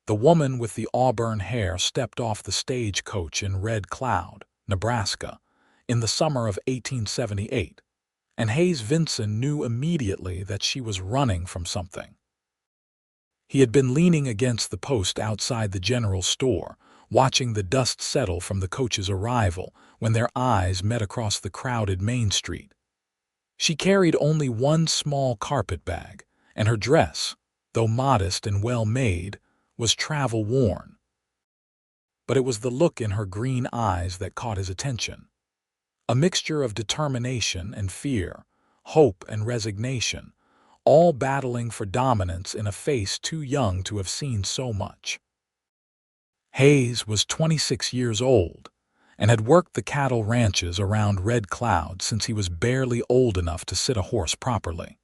The woman with the auburn hair stepped off the stagecoach in Red Cloud, Nebraska, in the summer of 1878, and Hayes Vinson knew immediately that she was running from something. He had been leaning against the post outside the general store, watching the dust settle from the coach's arrival, when their eyes met across the crowded Main Street. She carried only one small carpet bag, and her dress, though modest and well-made, was travel-worn. But it was the look in her green eyes that caught his attention. A mixture of determination and fear, hope and resignation, all battling for dominance in a face too young to have seen so much. Hayes was 26 years old and had worked the cattle ranches around Red Cloud since he was barely old enough to sit a horse properly.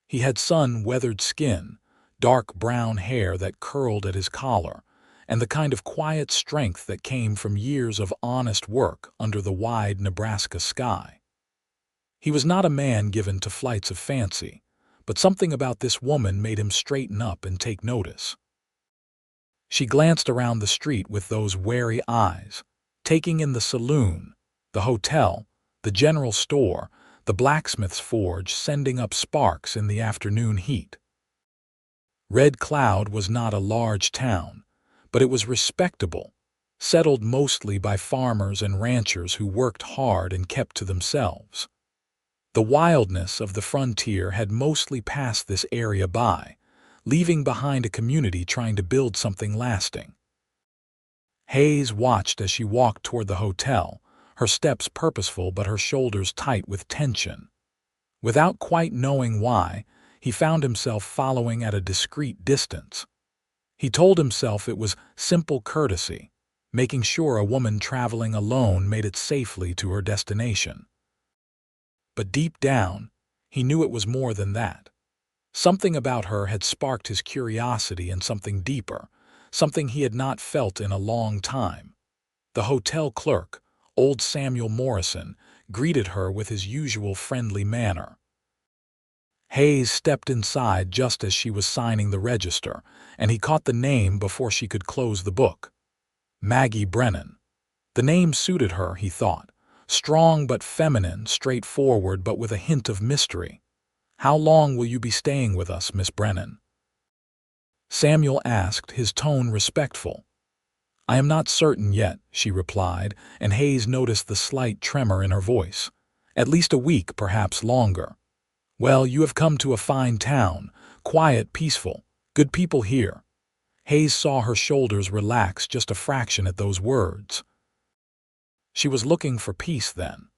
He had sun-weathered skin, dark brown hair that curled at his collar, and the kind of quiet strength that came from years of honest work under the wide Nebraska sky. He was not a man given to flights of fancy, but something about this woman made him straighten up and take notice. She glanced around the street with those wary eyes, taking in the saloon, the hotel, the general store, the blacksmith's forge sending up sparks in the afternoon heat. Red Cloud was not a large town, but it was respectable, settled mostly by farmers and ranchers who worked hard and kept to themselves. The wildness of the frontier had mostly passed this area by, leaving behind a community trying to build something lasting. Hayes watched as she walked toward the hotel, her steps purposeful but her shoulders tight with tension. Without quite knowing why, he found himself following at a discreet distance. He told himself it was simple courtesy, making sure a woman traveling alone made it safely to her destination. But deep down, he knew it was more than that. Something about her had sparked his curiosity and something deeper, something he had not felt in a long time. The hotel clerk, old Samuel Morrison, greeted her with his usual friendly manner. Hayes stepped inside just as she was signing the register, and he caught the name before she could close the book. Maggie Brennan. The name suited her, he thought. Strong but feminine, straightforward but with a hint of mystery. "How long will you be staying with us, Miss Brennan?" Samuel asked, his tone respectful. "I am not certain yet," she replied, and Hayes noticed the slight tremor in her voice. "At least a week, perhaps longer." "Well, you have come to a fine town, quiet, peaceful, good people here." Hayes saw her shoulders relax just a fraction at those words. She was looking for peace then,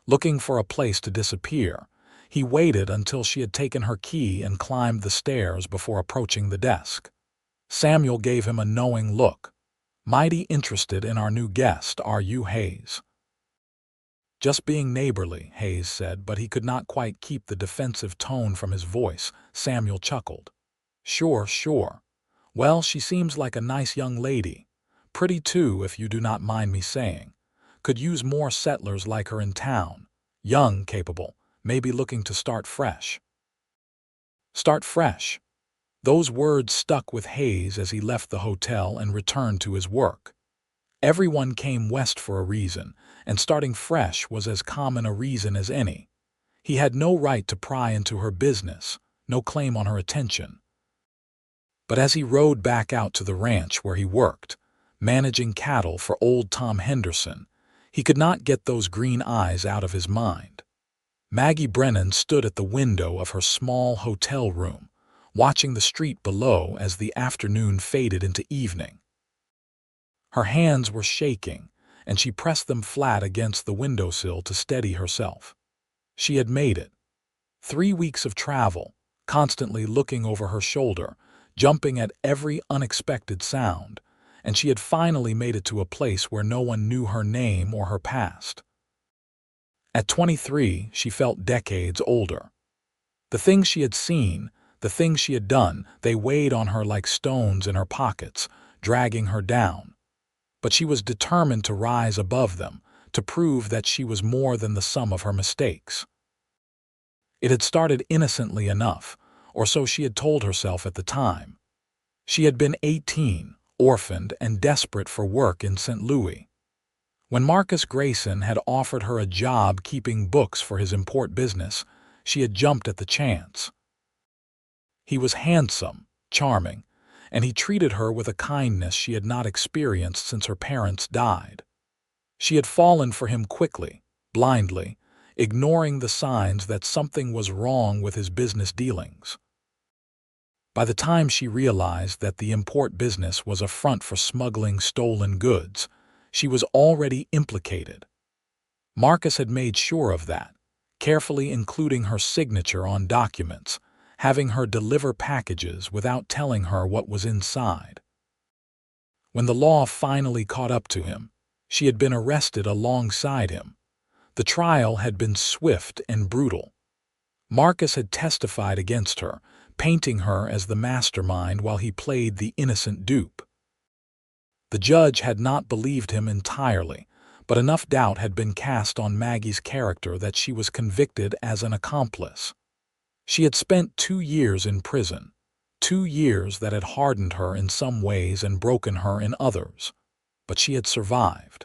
looking for a place to disappear. He waited until she had taken her key and climbed the stairs before approaching the desk. Samuel gave him a knowing look. "Mighty interested in our new guest, are you, Hayes?" "Just being neighborly," Hayes said, but he could not quite keep the defensive tone from his voice. Samuel chuckled. Sure. Well, she seems like a nice young lady. Pretty too, if you do not mind me saying. Could use more settlers like her in town. Young, capable, maybe looking to start fresh." Start fresh. Those words stuck with Hayes as he left the hotel and returned to his work. Everyone came west for a reason, and starting fresh was as common a reason as any. He had no right to pry into her business, no claim on her attention. But as he rode back out to the ranch where he worked, managing cattle for old Tom Henderson, he could not get those green eyes out of his mind. Maggie Brennan stood at the window of her small hotel room, watching the street below as the afternoon faded into evening. Her hands were shaking, and she pressed them flat against the windowsill to steady herself. She had made it. 3 weeks of travel, constantly looking over her shoulder, jumping at every unexpected sound, and she had finally made it to a place where no one knew her name or her past. At 23, she felt decades older. The things she had seen, the things she had done, they weighed on her like stones in her pockets, dragging her down. But she was determined to rise above them, to prove that she was more than the sum of her mistakes. It had started innocently enough, or so she had told herself at the time. She had been 18, orphaned, and desperate for work in St. Louis. When Marcus Grayson had offered her a job keeping books for his import business, she had jumped at the chance. He was handsome, charming, and he treated her with a kindness she had not experienced since her parents died. She had fallen for him quickly, blindly, ignoring the signs that something was wrong with his business dealings. By the time she realized that the import business was a front for smuggling stolen goods, she was already implicated. Marcus had made sure of that, carefully including her signature on documents, having her deliver packages without telling her what was inside. When the law finally caught up to him, she had been arrested alongside him. The trial had been swift and brutal. Marcus had testified against her, painting her as the mastermind while he played the innocent dupe. The judge had not believed him entirely, but enough doubt had been cast on Maggie's character that she was convicted as an accomplice. She had spent 2 years in prison, 2 years that had hardened her in some ways and broken her in others, but she had survived.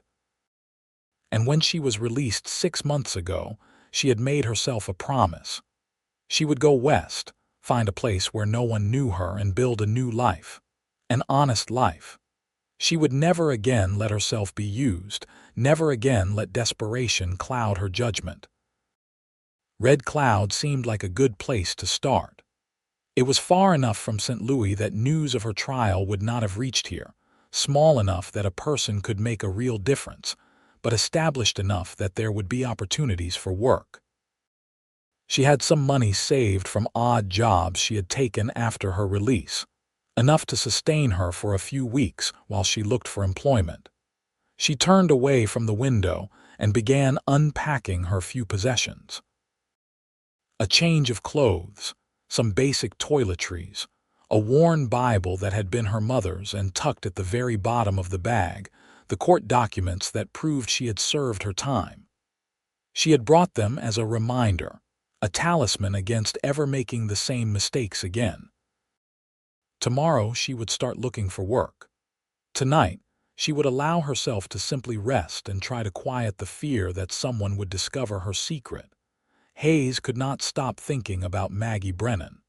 And when she was released 6 months ago, she had made herself a promise. She would go west, find a place where no one knew her and build a new life, an honest life. She would never again let herself be used, never again let desperation cloud her judgment. Red Cloud seemed like a good place to start. It was far enough from St. Louis that news of her trial would not have reached here, small enough that a person could make a real difference, but established enough that there would be opportunities for work. She had some money saved from odd jobs she had taken after her release, enough to sustain her for a few weeks while she looked for employment. She turned away from the window and began unpacking her few possessions. A change of clothes, some basic toiletries, a worn Bible that had been her mother's and tucked at the very bottom of the bag, the court documents that proved she had served her time. She had brought them as a reminder, a talisman against ever making the same mistakes again. Tomorrow she would start looking for work. Tonight, she would allow herself to simply rest and try to quiet the fear that someone would discover her secret. Hayes could not stop thinking about Maggie Brennan.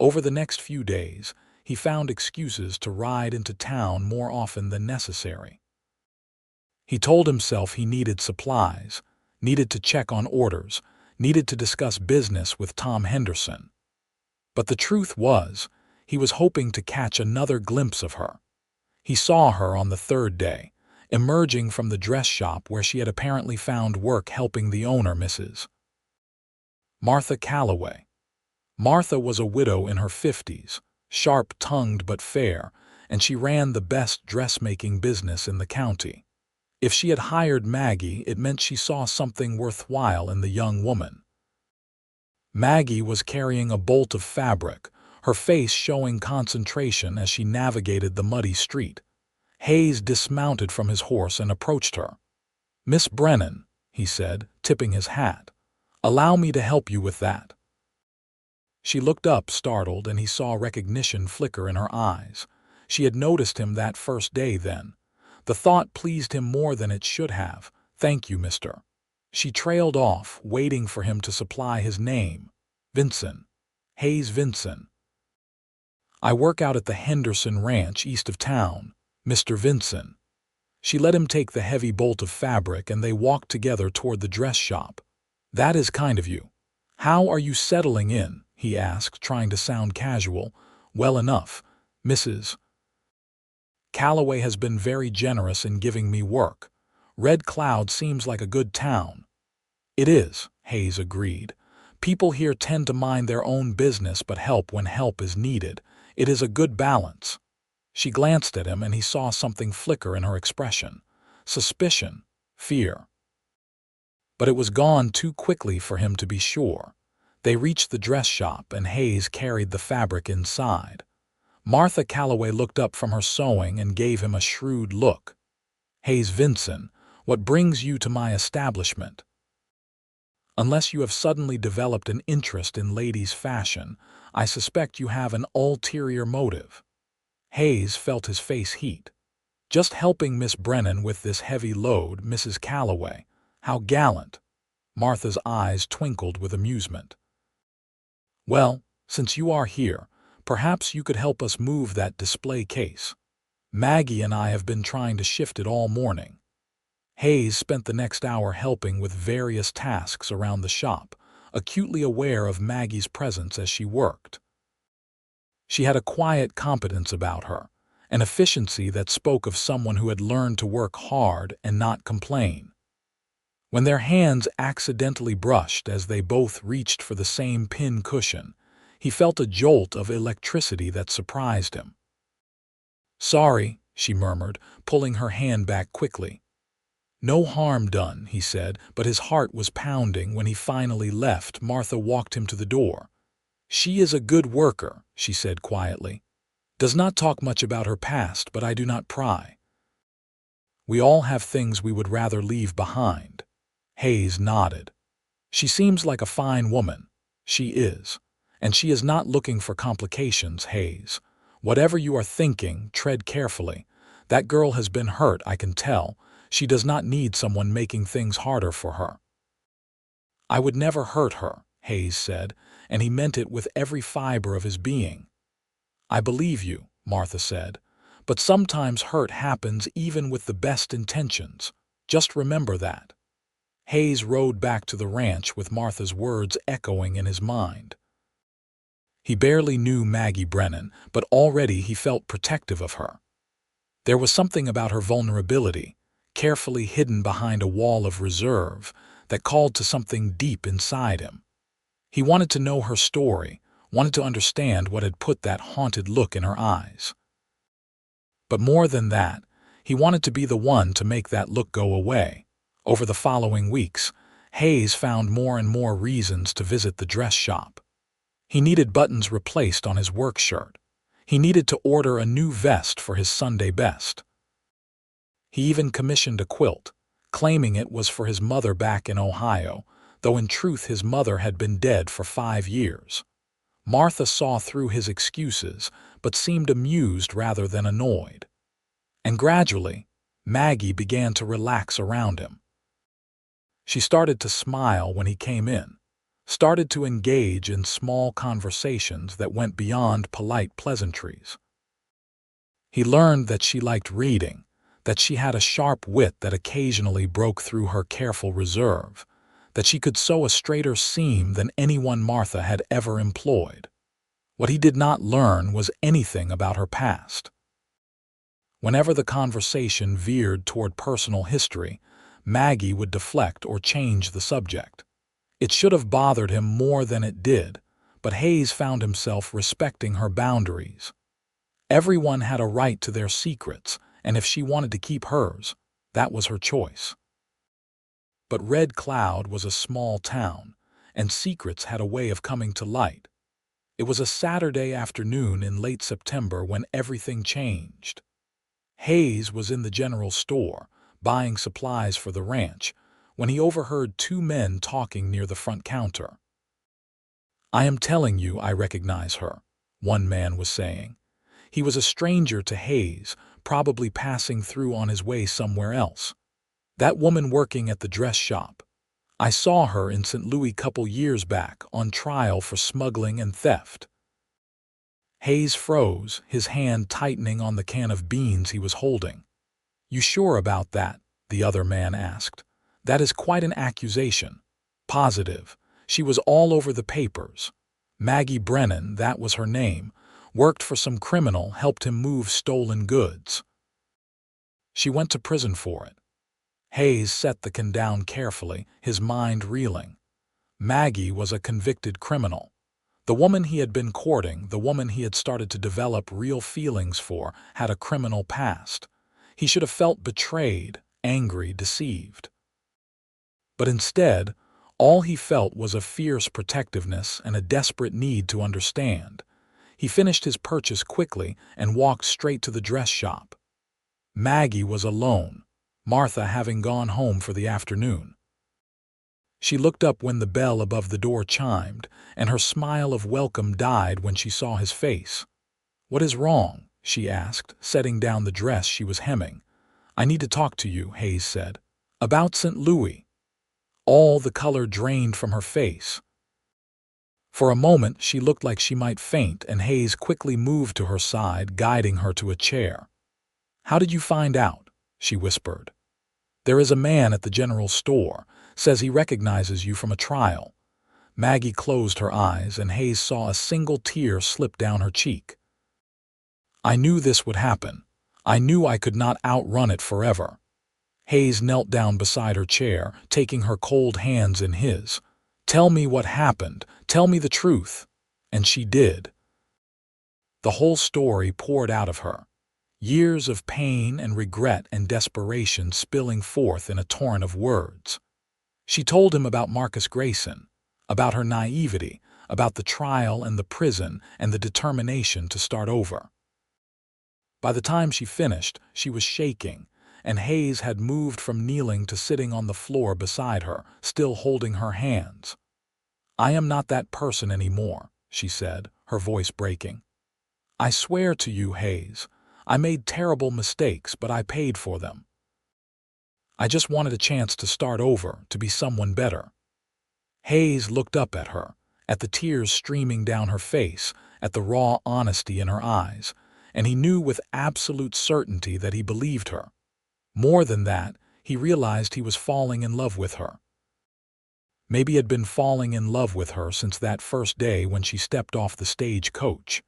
Over the next few days, he found excuses to ride into town more often than necessary. He told himself he needed supplies, needed to check on orders, needed to discuss business with Tom Henderson. But the truth was, he was hoping to catch another glimpse of her. He saw her on the 3rd day, emerging from the dress shop where she had apparently found work helping the owner, Mrs. Martha Calloway. Martha was a widow in her 50s, sharp-tongued but fair, and she ran the best dressmaking business in the county. If she had hired Maggie, it meant she saw something worthwhile in the young woman. Maggie was carrying a bolt of fabric, her face showing concentration as she navigated the muddy street. Hayes dismounted from his horse and approached her. "Miss Brennan," he said, tipping his hat, "allow me to help you with that." She looked up, startled, and he saw recognition flicker in her eyes. She had noticed him that first day then. The thought pleased him more than it should have. "Thank you, mister." She trailed off, waiting for him to supply his name. "Vinson. Hayes Vinson. I work out at the Henderson Ranch east of town, Mr. Vinson." She let him take the heavy bolt of fabric and they walked together toward the dress shop. "That is kind of you. How are you settling in?" he asked, trying to sound casual. "Well enough, Mrs. Calloway has been very generous in giving me work. Red Cloud seems like a good town." "It is," Hayes agreed. "People here tend to mind their own business but help when help is needed. It is a good balance." She glanced at him and he saw something flicker in her expression. Suspicion, fear. But it was gone too quickly for him to be sure. They reached the dress shop and Hayes carried the fabric inside. Martha Calloway looked up from her sewing and gave him a shrewd look. "Hayes Vinson, what brings you to my establishment?" "Unless you have suddenly developed an interest in ladies' fashion, I suspect you have an ulterior motive." Hayes felt his face heat. Just helping Miss Brennan with this heavy load, Mrs. Calloway. How gallant. Martha's eyes twinkled with amusement. Well, since you are here, perhaps you could help us move that display case. Maggie and I have been trying to shift it all morning. Hayes spent the next hour helping with various tasks around the shop, acutely aware of Maggie's presence as she worked. She had a quiet competence about her, an efficiency that spoke of someone who had learned to work hard and not complain. When their hands accidentally brushed as they both reached for the same pin cushion, he felt a jolt of electricity that surprised him. "Sorry," she murmured, pulling her hand back quickly. "No harm done," he said, but his heart was pounding when he finally left. Martha walked him to the door. "She is a good worker," she said quietly. "Does not talk much about her past, but I do not pry. We all have things we would rather leave behind." Hayes nodded. "She seems like a fine woman." "She is. And she is not looking for complications, Hayes. Whatever you are thinking, tread carefully. That girl has been hurt, I can tell. She does not need someone making things harder for her." "I would never hurt her," Hayes said, and he meant it with every fiber of his being. "I believe you," Martha said, "but sometimes hurt happens even with the best intentions. Just remember that." Hayes rode back to the ranch with Martha's words echoing in his mind. He barely knew Maggie Brennan, but already he felt protective of her. There was something about her vulnerability, carefully hidden behind a wall of reserve, that called to something deep inside him. He wanted to know her story, wanted to understand what had put that haunted look in her eyes. But more than that, he wanted to be the one to make that look go away. Over the following weeks, Hayes found more and more reasons to visit the dress shop. He needed buttons replaced on his work shirt. He needed to order a new vest for his Sunday best. He even commissioned a quilt, claiming it was for his mother back in Ohio, though in truth his mother had been dead for 5 years. Martha saw through his excuses, but seemed amused rather than annoyed. And gradually, Maggie began to relax around him. She started to smile when he came in, started to engage in small conversations that went beyond polite pleasantries. He learned that she liked reading, that she had a sharp wit that occasionally broke through her careful reserve, that she could sew a straighter seam than anyone Martha had ever employed. What he did not learn was anything about her past. Whenever the conversation veered toward personal history, Maggie would deflect or change the subject. It should have bothered him more than it did, but Hayes found himself respecting her boundaries. Everyone had a right to their secrets, and if she wanted to keep hers, that was her choice. But Red Cloud was a small town, and secrets had a way of coming to light. It was a Saturday afternoon in late September when everything changed. Hayes was in the general store, buying supplies for the ranch, when he overheard 2 men talking near the front counter. "I am telling you I recognize her," one man was saying. He was a stranger to Hayes, probably passing through on his way somewhere else. "That woman working at the dress shop. I saw her in St. Louis couple years back, on trial for smuggling and theft." Hayes froze, his hand tightening on the can of beans he was holding. "You sure about that?" the other man asked. "That is quite an accusation." "Positive. She was all over the papers. Maggie Brennan, that was her name, worked for some criminal, helped him move stolen goods. She went to prison for it." Hayes set the can down carefully, his mind reeling. Maggie was a convicted criminal. The woman he had been courting, the woman he had started to develop real feelings for, had a criminal past. He should have felt betrayed, angry, deceived. But instead, all he felt was a fierce protectiveness and a desperate need to understand. He finished his purchase quickly and walked straight to the dress shop. Maggie was alone, Martha having gone home for the afternoon. She looked up when the bell above the door chimed, and her smile of welcome died when she saw his face. "What is wrong?" she asked, setting down the dress she was hemming. "I need to talk to you," Hayes said. "About St. Louis." All the color drained from her face. For a moment, she looked like she might faint, and Hayes quickly moved to her side, guiding her to a chair. "How did you find out?" she whispered. "There is a man at the general store. Says he recognizes you from a trial." Maggie closed her eyes, and Hayes saw a single tear slip down her cheek. "I knew this would happen. I knew I could not outrun it forever." Hayes knelt down beside her chair, taking her cold hands in his. "Tell me what happened. Tell me the truth." And she did. The whole story poured out of her. Years of pain and regret and desperation spilling forth in a torrent of words. She told him about Marcus Grayson, about her naivety, about the trial and the prison and the determination to start over. By the time she finished, she was shaking, and Hayes had moved from kneeling to sitting on the floor beside her, still holding her hands. "I am not that person anymore," she said, her voice breaking. "I swear to you, Hayes, I made terrible mistakes, but I paid for them. I just wanted a chance to start over, to be someone better." Hayes looked up at her, at the tears streaming down her face, at the raw honesty in her eyes, and he knew with absolute certainty that he believed her. More than that, he realized he was falling in love with her. Maybe had been falling in love with her since that first day when she stepped off the stagecoach.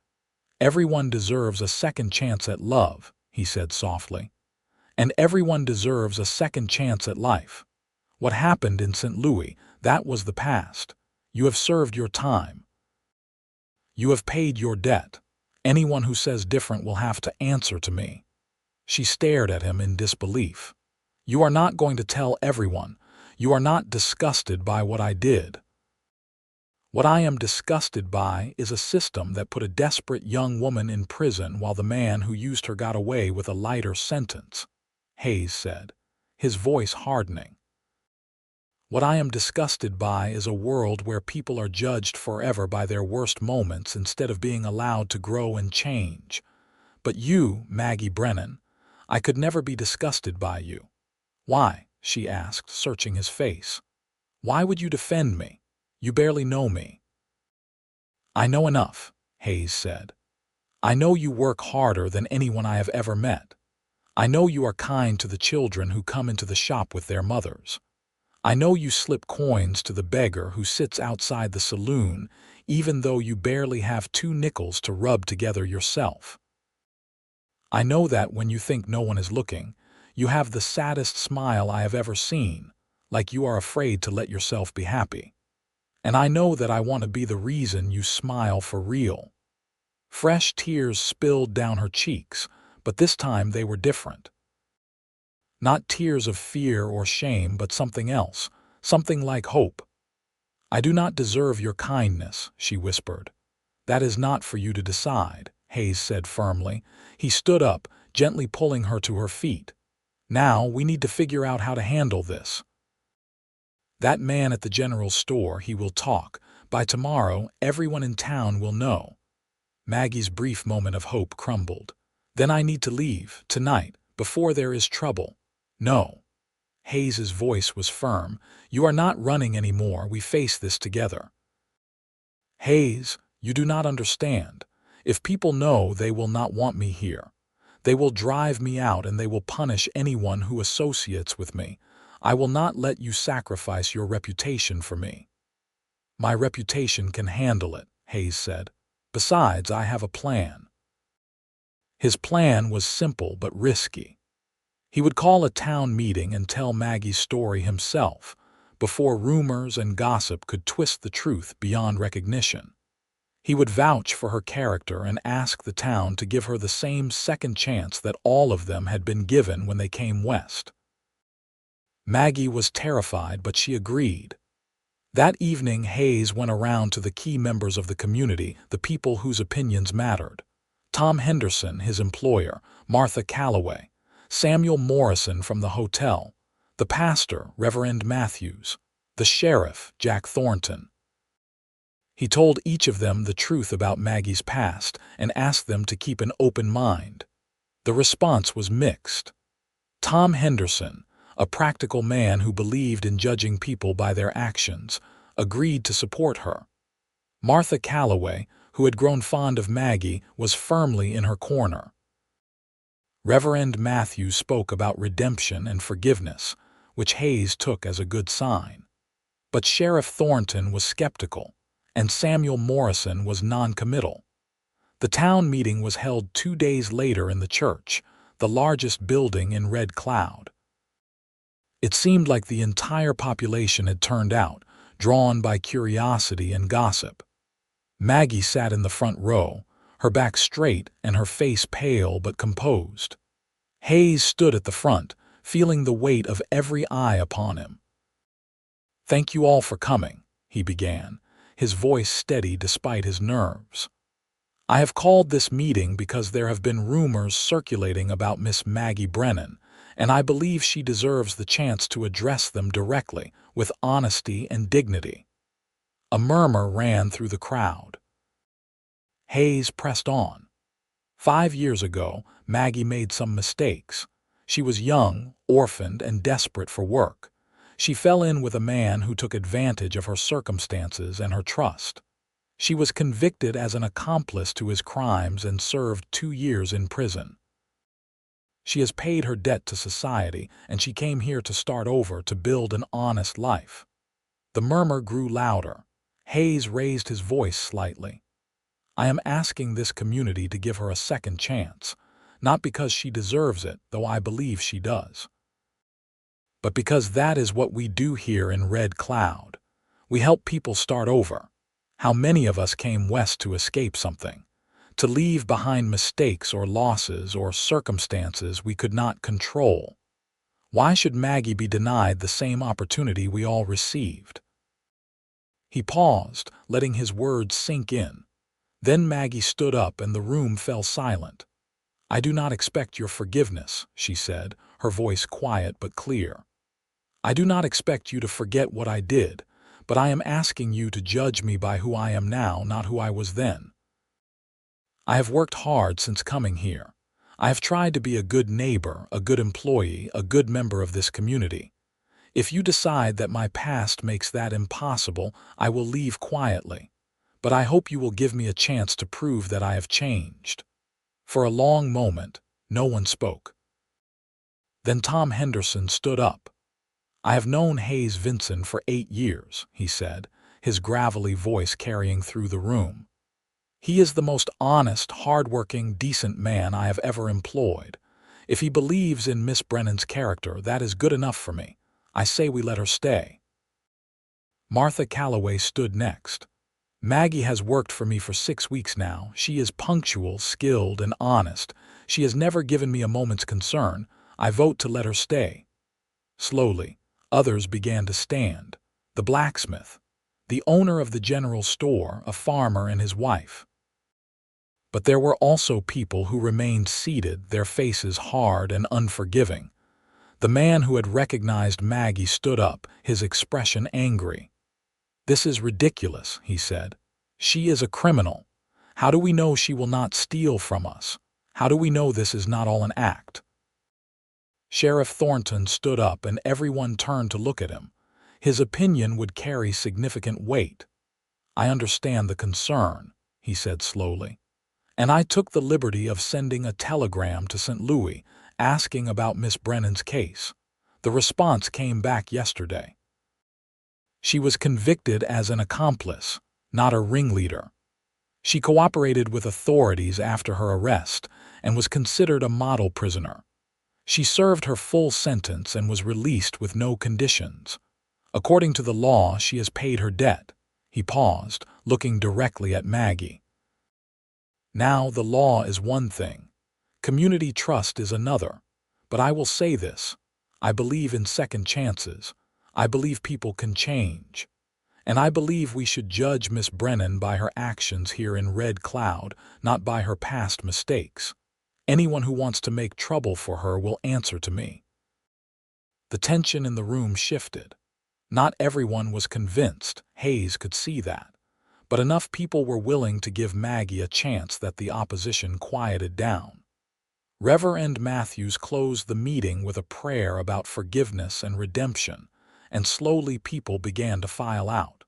"Everyone deserves a second chance at love," he said softly. "And everyone deserves a second chance at life. What happened in St. Louis, that was the past. You have served your time. You have paid your debt. Anyone who says different will have to answer to me." She stared at him in disbelief. "You are not going to tell everyone. You are not disgusted by what I did." "What I am disgusted by is a system that put a desperate young woman in prison while the man who used her got away with a lighter sentence," Hayes said, his voice hardening. "What I am disgusted by is a world where people are judged forever by their worst moments instead of being allowed to grow and change. But you, Maggie Brennan, I could never be disgusted by you." "Why?" she asked, searching his face. "Why would you defend me? You barely know me." "I know enough," Hayes said. "I know you work harder than anyone I have ever met. I know you are kind to the children who come into the shop with their mothers. I know you slip coins to the beggar who sits outside the saloon, even though you barely have 2 nickels to rub together yourself. I know that when you think no one is looking, you have the saddest smile I have ever seen, like you are afraid to let yourself be happy. And I know that I want to be the reason you smile for real." Fresh tears spilled down her cheeks, but this time they were different. Not tears of fear or shame, but something else, something like hope. "I do not deserve your kindness," she whispered. "That is not for you to decide," Hayes said firmly. He stood up, gently pulling her to her feet. "Now we need to figure out how to handle this. That man at the general store, he will talk. By tomorrow, everyone in town will know." Maggie's brief moment of hope crumbled. "Then I need to leave, tonight, before there is trouble." "No." Hayes's voice was firm. "You are not running anymore. We face this together." "Hayes, you do not understand. If people know, they will not want me here. They will drive me out and they will punish anyone who associates with me. I will not let you sacrifice your reputation for me." "My reputation can handle it," Hayes said. "Besides, I have a plan." His plan was simple but risky. He would call a town meeting and tell Maggie's story himself, before rumors and gossip could twist the truth beyond recognition. He would vouch for her character and ask the town to give her the same second chance that all of them had been given when they came west. Maggie was terrified, but she agreed. That evening, Hayes went around to the key members of the community, the people whose opinions mattered. Tom Henderson, his employer, Martha Calloway, Samuel Morrison from the hotel, the pastor, Reverend Matthews, the sheriff, Jack Thornton. He told each of them the truth about Maggie's past and asked them to keep an open mind. The response was mixed. Tom Henderson, a practical man who believed in judging people by their actions, agreed to support her. Martha Calloway, who had grown fond of Maggie, was firmly in her corner. Reverend Matthews spoke about redemption and forgiveness, which Hayes took as a good sign. But Sheriff Thornton was skeptical, and Samuel Morrison was noncommittal. The town meeting was held 2 days later in the church, the largest building in Red Cloud. It seemed like the entire population had turned out, drawn by curiosity and gossip. Maggie sat in the front row, her back straight and her face pale but composed. Hayes stood at the front, feeling the weight of every eye upon him. "Thank you all for coming," he began, his voice steady despite his nerves. "I have called this meeting because there have been rumors circulating about Miss Maggie Brennan, and I believe she deserves the chance to address them directly, with honesty and dignity." A murmur ran through the crowd. Hayes pressed on. 5 years ago, Maggie made some mistakes. She was young, orphaned, and desperate for work. She fell in with a man who took advantage of her circumstances and her trust. She was convicted as an accomplice to his crimes and served 2 years in prison. She has paid her debt to society, and she came here to start over to build an honest life. The murmur grew louder. Hayes raised his voice slightly. "I am asking this community to give her a second chance, not because she deserves it, though I believe she does, but because that is what we do here in Red Cloud. We help people start over. How many of us came west to escape something, to leave behind mistakes or losses or circumstances we could not control? Why should Maggie be denied the same opportunity we all received?" He paused, letting his words sink in. Then Maggie stood up and the room fell silent. "I do not expect your forgiveness," she said, her voice quiet but clear. "I do not expect you to forget what I did, but I am asking you to judge me by who I am now, not who I was then. I have worked hard since coming here. I have tried to be a good neighbor, a good employee, a good member of this community. If you decide that my past makes that impossible, I will leave quietly. But I hope you will give me a chance to prove that I have changed." For a long moment, no one spoke. Then Tom Henderson stood up. "I have known Hayes Vinson for 8 years, he said, his gravelly voice carrying through the room. "He is the most honest, hard-working, decent man I have ever employed. If he believes in Miss Brennan's character, that is good enough for me. I say we let her stay." Martha Calloway stood next. "Maggie has worked for me for 6 weeks now. She is punctual, skilled, and honest. She has never given me a moment's concern. I vote to let her stay." Slowly, others began to stand. The blacksmith, the owner of the general store, a farmer, and his wife. But there were also people who remained seated, their faces hard and unforgiving. The man who had recognized Maggie stood up, his expression angry. "This is ridiculous," he said. "She is a criminal. How do we know she will not steal from us? How do we know this is not all an act?" Sheriff Thornton stood up and everyone turned to look at him. His opinion would carry significant weight. "I understand the concern," he said slowly. "And I took the liberty of sending a telegram to St. Louis asking about Miss Brennan's case. The response came back yesterday. She was convicted as an accomplice, not a ringleader. She cooperated with authorities after her arrest and was considered a model prisoner. She served her full sentence and was released with no conditions. According to the law, she has paid her debt." He paused, looking directly at Maggie. "Now, the law is one thing. Community trust is another. But I will say this. I believe in second chances. I believe people can change. And I believe we should judge Miss Brennan by her actions here in Red Cloud, not by her past mistakes. Anyone who wants to make trouble for her will answer to me." The tension in the room shifted. Not everyone was convinced. Hayes could see that. but enough people were willing to give Maggie a chance that the opposition quieted down. Reverend Matthews closed the meeting with a prayer about forgiveness and redemption, and slowly people began to file out.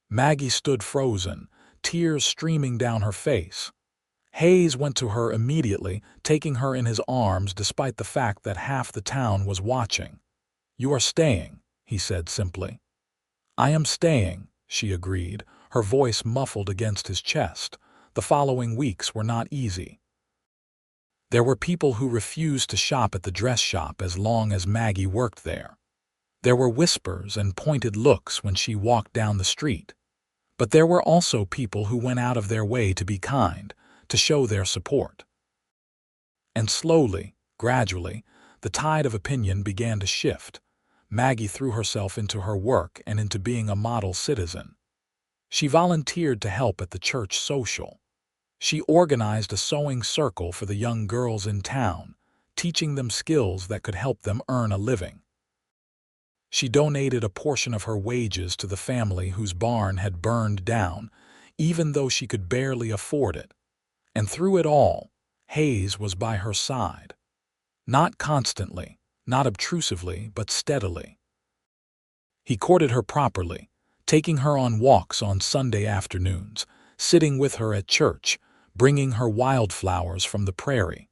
Maggie stood frozen, tears streaming down her face. Hayes went to her immediately, taking her in his arms despite the fact that half the town was watching. "You are staying," he said simply. "I am staying," she agreed, her voice muffled against his chest. The following weeks were not easy. There were people who refused to shop at the dress shop as long as Maggie worked there. There were whispers and pointed looks when she walked down the street. But there were also people who went out of their way to be kind, to show their support. And slowly, gradually, the tide of opinion began to shift. Maggie threw herself into her work and into being a model citizen. She volunteered to help at the church social. She organized a sewing circle for the young girls in town, teaching them skills that could help them earn a living. She donated a portion of her wages to the family whose barn had burned down, even though she could barely afford it. And through it all, Hayes was by her side. Not constantly, not obtrusively, but steadily. He courted her properly, taking her on walks on Sunday afternoons, sitting with her at church, bringing her wildflowers from the prairie.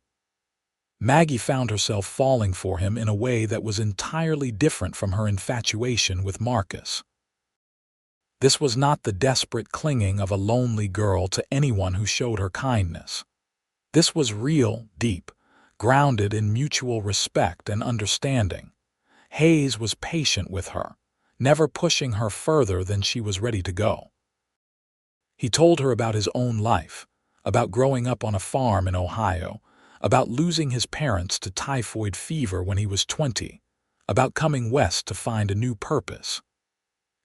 Maggie found herself falling for him in a way that was entirely different from her infatuation with Marcus. This was not the desperate clinging of a lonely girl to anyone who showed her kindness. This was real, deep, grounded in mutual respect and understanding. Hayes was patient with her, never pushing her further than she was ready to go. He told her about his own life, about growing up on a farm in Ohio, about losing his parents to typhoid fever when he was 20, about coming west to find a new purpose.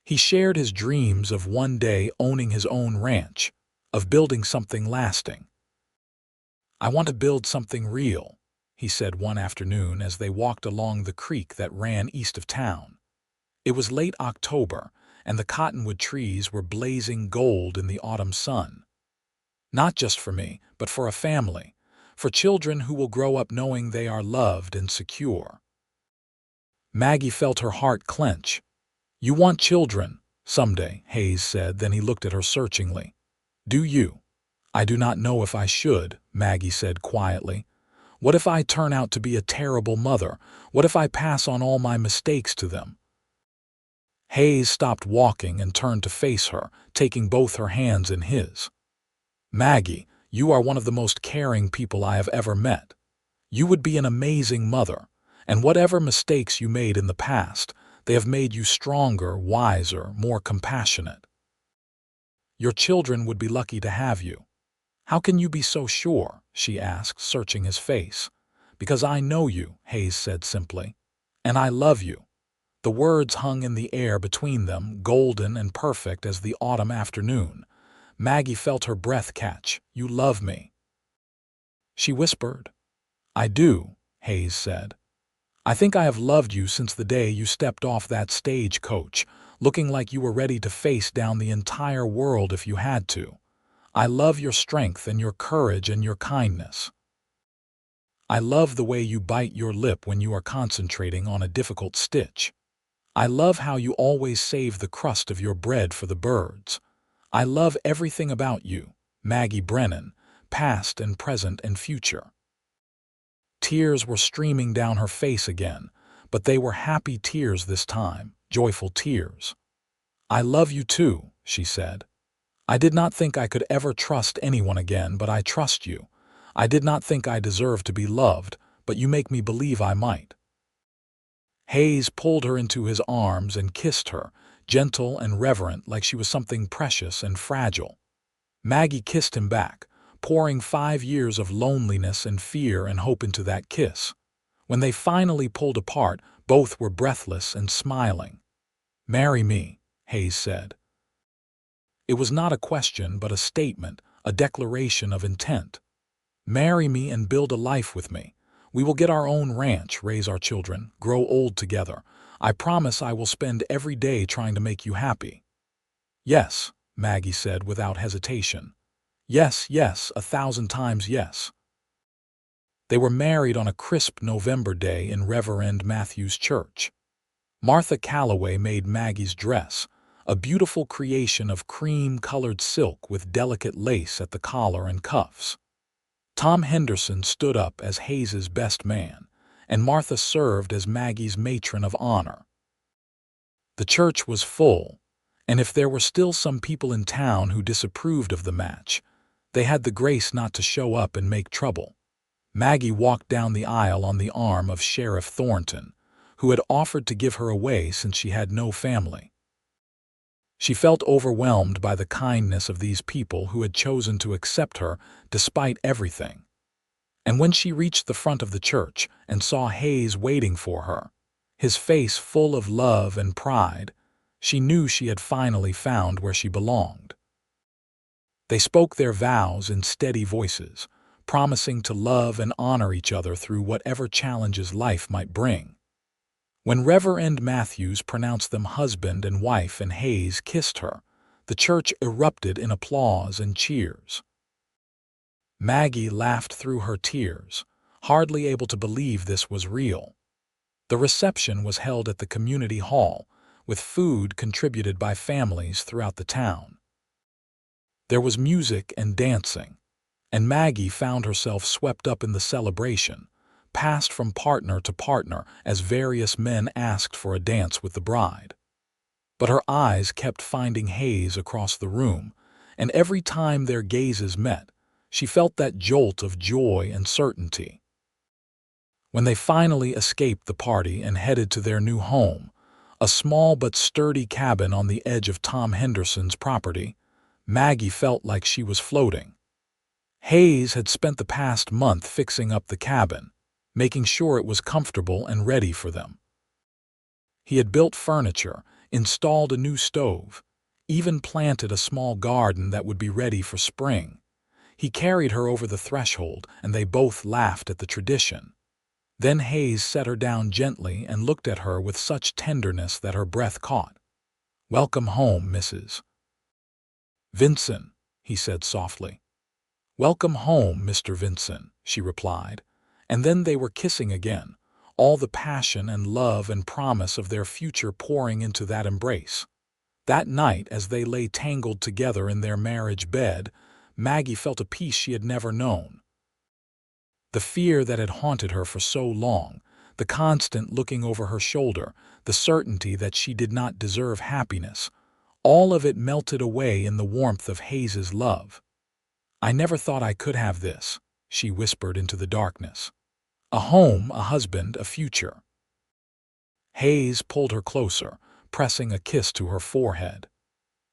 He shared his dreams of one day owning his own ranch, of building something lasting. "I want to build something real," he said one afternoon as they walked along the creek that ran east of town. It was late October, and the cottonwood trees were blazing gold in the autumn sun. "Not just for me, but for a family, for children who will grow up knowing they are loved and secure." Maggie felt her heart clench. "You want children, someday," Hayes said, then he looked at her searchingly. "Do you?" "I do not know if I should," Maggie said quietly. "What if I turn out to be a terrible mother? What if I pass on all my mistakes to them?" Hayes stopped walking and turned to face her, taking both her hands in his. "Maggie, you are one of the most caring people I have ever met. You would be an amazing mother, and whatever mistakes you made in the past, they have made you stronger, wiser, more compassionate. Your children would be lucky to have you." "How can you be so sure?" she asked, searching his face. "Because I know you," Hayes said simply. "And I love you." The words hung in the air between them, golden and perfect as the autumn afternoon. Maggie felt her breath catch. "You love me." She whispered. "I do," Hayes said. "I think I have loved you since the day you stepped off that stagecoach, looking like you were ready to face down the entire world if you had to. I love your strength and your courage and your kindness. I love the way you bite your lip when you are concentrating on a difficult stitch. I love how you always save the crust of your bread for the birds. I love everything about you, Maggie Brennan, past and present and future." Tears were streaming down her face again, but they were happy tears this time, joyful tears. "I love you too," she said. "I did not think I could ever trust anyone again, but I trust you. I did not think I deserved to be loved, but you make me believe I might." Hayes pulled her into his arms and kissed her, gentle and reverent like she was something precious and fragile. Maggie kissed him back, pouring 5 years of loneliness and fear and hope into that kiss. When they finally pulled apart, both were breathless and smiling. "Marry me," Hayes said. It was not a question but a statement, a declaration of intent. "Marry me and build a life with me. We will get our own ranch, raise our children, grow old together. I promise I will spend every day trying to make you happy." "Yes," Maggie said without hesitation. Yes, yes, 1,000 times yes. They were married on a crisp November day in Reverend Matthew's church. Martha Calloway made Maggie's dress, a beautiful creation of cream-colored silk with delicate lace at the collar and cuffs. Tom Henderson stood up as Hayes's best man, and Martha served as Maggie's matron of honor. The church was full, and if there were still some people in town who disapproved of the match, they had the grace not to show up and make trouble. Maggie walked down the aisle on the arm of Sheriff Thornton, who had offered to give her away since she had no family. She felt overwhelmed by the kindness of these people who had chosen to accept her despite everything. And when she reached the front of the church and saw Hayes waiting for her, his face full of love and pride, she knew she had finally found where she belonged. They spoke their vows in steady voices, promising to love and honor each other through whatever challenges life might bring. When Reverend Matthews pronounced them husband and wife and Hayes kissed her, the church erupted in applause and cheers. Maggie laughed through her tears, hardly able to believe this was real. The reception was held at the community hall, with food contributed by families throughout the town. There was music and dancing, and Maggie found herself swept up in the celebration, passed from partner to partner as various men asked for a dance with the bride. But her eyes kept finding Hayes across the room, and every time their gazes met, she felt that jolt of joy and certainty. When they finally escaped the party and headed to their new home, a small but sturdy cabin on the edge of Tom Henderson's property, Maggie felt like she was floating. Hayes had spent the past month fixing up the cabin, making sure it was comfortable and ready for them. He had built furniture, installed a new stove, even planted a small garden that would be ready for spring. He carried her over the threshold, and they both laughed at the tradition. Then Hayes set her down gently and looked at her with such tenderness that her breath caught. "Welcome home, Mrs. Vinson," he said softly. "Welcome home, Mr. Vinson," she replied, and then they were kissing again, all the passion and love and promise of their future pouring into that embrace. That night, as they lay tangled together in their marriage bed, Maggie felt a peace she had never known. The fear that had haunted her for so long, the constant looking over her shoulder, the certainty that she did not deserve happiness, all of it melted away in the warmth of Hayes's love. "I never thought I could have this," she whispered into the darkness. "A home, a husband, a future." Hayes pulled her closer, pressing a kiss to her forehead.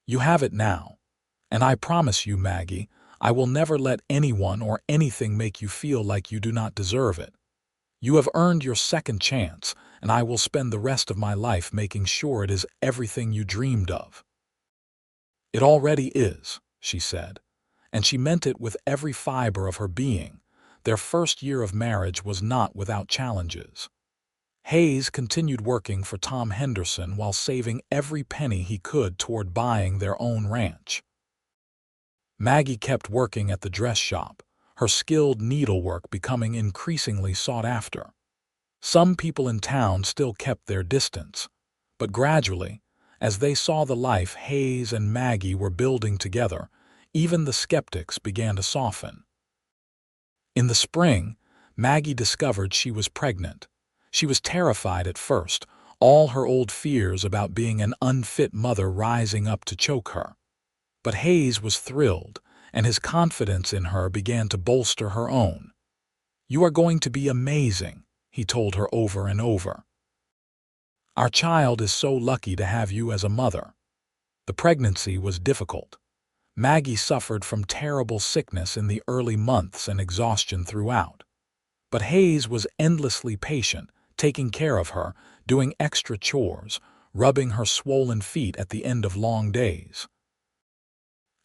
"You have it now. And I promise you, Maggie, I will never let anyone or anything make you feel like you do not deserve it. You have earned your second chance, and I will spend the rest of my life making sure it is everything you dreamed of." "It already is," she said, and she meant it with every fiber of her being. Their first year of marriage was not without challenges. Hayes continued working for Tom Henderson while saving every penny he could toward buying their own ranch. Maggie kept working at the dress shop, her skilled needlework becoming increasingly sought after. Some people in town still kept their distance, but gradually, as they saw the life Hayes and Maggie were building together, even the skeptics began to soften. In the spring, Maggie discovered she was pregnant. She was terrified at first, all her old fears about being an unfit mother rising up to choke her. But Hayes was thrilled, and his confidence in her began to bolster her own. "You are going to be amazing," he told her over and over. "Our child is so lucky to have you as a mother." The pregnancy was difficult. Maggie suffered from terrible sickness in the early months and exhaustion throughout. But Hayes was endlessly patient, taking care of her, doing extra chores, rubbing her swollen feet at the end of long days.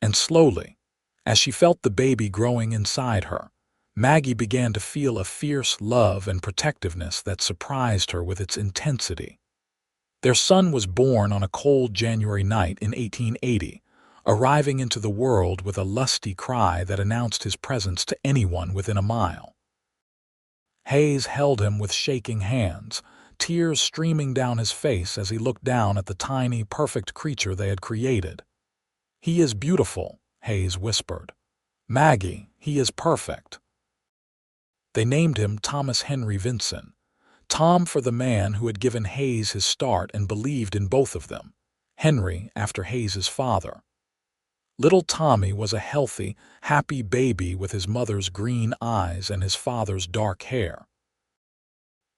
And slowly, as she felt the baby growing inside her, Maggie began to feel a fierce love and protectiveness that surprised her with its intensity. Their son was born on a cold January night in 1880, arriving into the world with a lusty cry that announced his presence to anyone within a mile. Hayes held him with shaking hands, tears streaming down his face as he looked down at the tiny, perfect creature they had created. "He is beautiful," Hayes whispered. "Maggie, he is perfect." They named him Thomas Henry Vinson, Tom for the man who had given Hayes his start and believed in both of them, Henry after Hayes's father. Little Tommy was a healthy, happy baby with his mother's green eyes and his father's dark hair.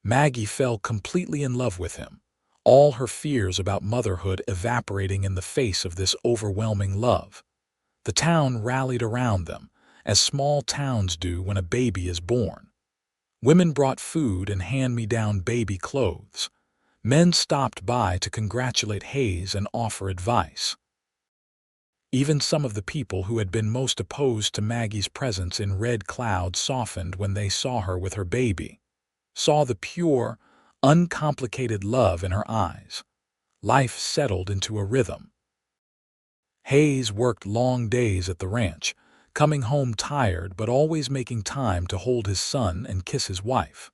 Maggie fell completely in love with him, all her fears about motherhood evaporating in the face of this overwhelming love. The town rallied around them, as small towns do when a baby is born. Women brought food and hand-me-down baby clothes. Men stopped by to congratulate Hayes and offer advice. Even some of the people who had been most opposed to Maggie's presence in Red Cloud softened when they saw her with her baby, saw the pure, uncomplicated love in her eyes. Life settled into a rhythm. Hayes worked long days at the ranch, coming home tired but always making time to hold his son and kiss his wife.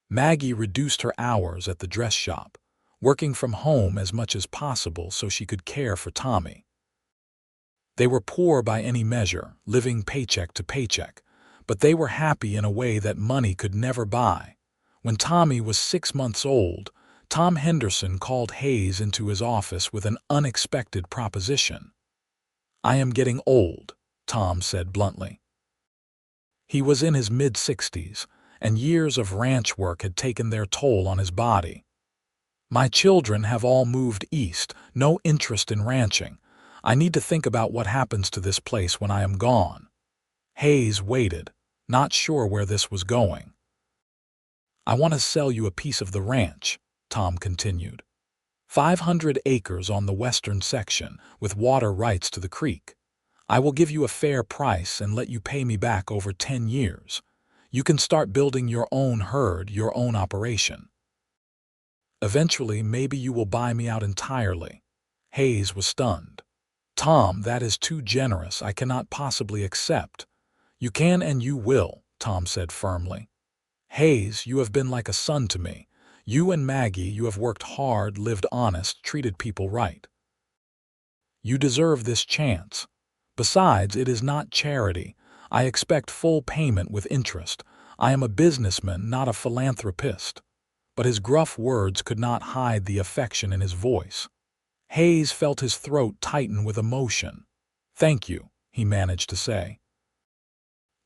Maggie reduced her hours at the dress shop, working from home as much as possible so she could care for Tommy. They were poor by any measure, living paycheck to paycheck, but they were happy in a way that money could never buy. When Tommy was 6 months old, Tom Henderson called Hayes into his office with an unexpected proposition. "I am getting old," Tom said bluntly. He was in his mid-60s, and years of ranch work had taken their toll on his body. "My children have all moved east, no interest in ranching. I need to think about what happens to this place when I am gone." Hayes waited, not sure where this was going. "I want to sell you a piece of the ranch," Tom continued. 500 acres on the western section, with water rights to the creek. I will give you a fair price and let you pay me back over 10 years. You can start building your own herd, your own operation. Eventually, maybe you will buy me out entirely." Hayes was stunned. "Tom, that is too generous. I cannot possibly accept." "You can and you will," Tom said firmly. "Hayes, you have been like a son to me. You and Maggie, you have worked hard, lived honest, treated people right. You deserve this chance. Besides, it is not charity. I expect full payment with interest. I am a businessman, not a philanthropist." But his gruff words could not hide the affection in his voice. Hayes felt his throat tighten with emotion. "Thank you," he managed to say.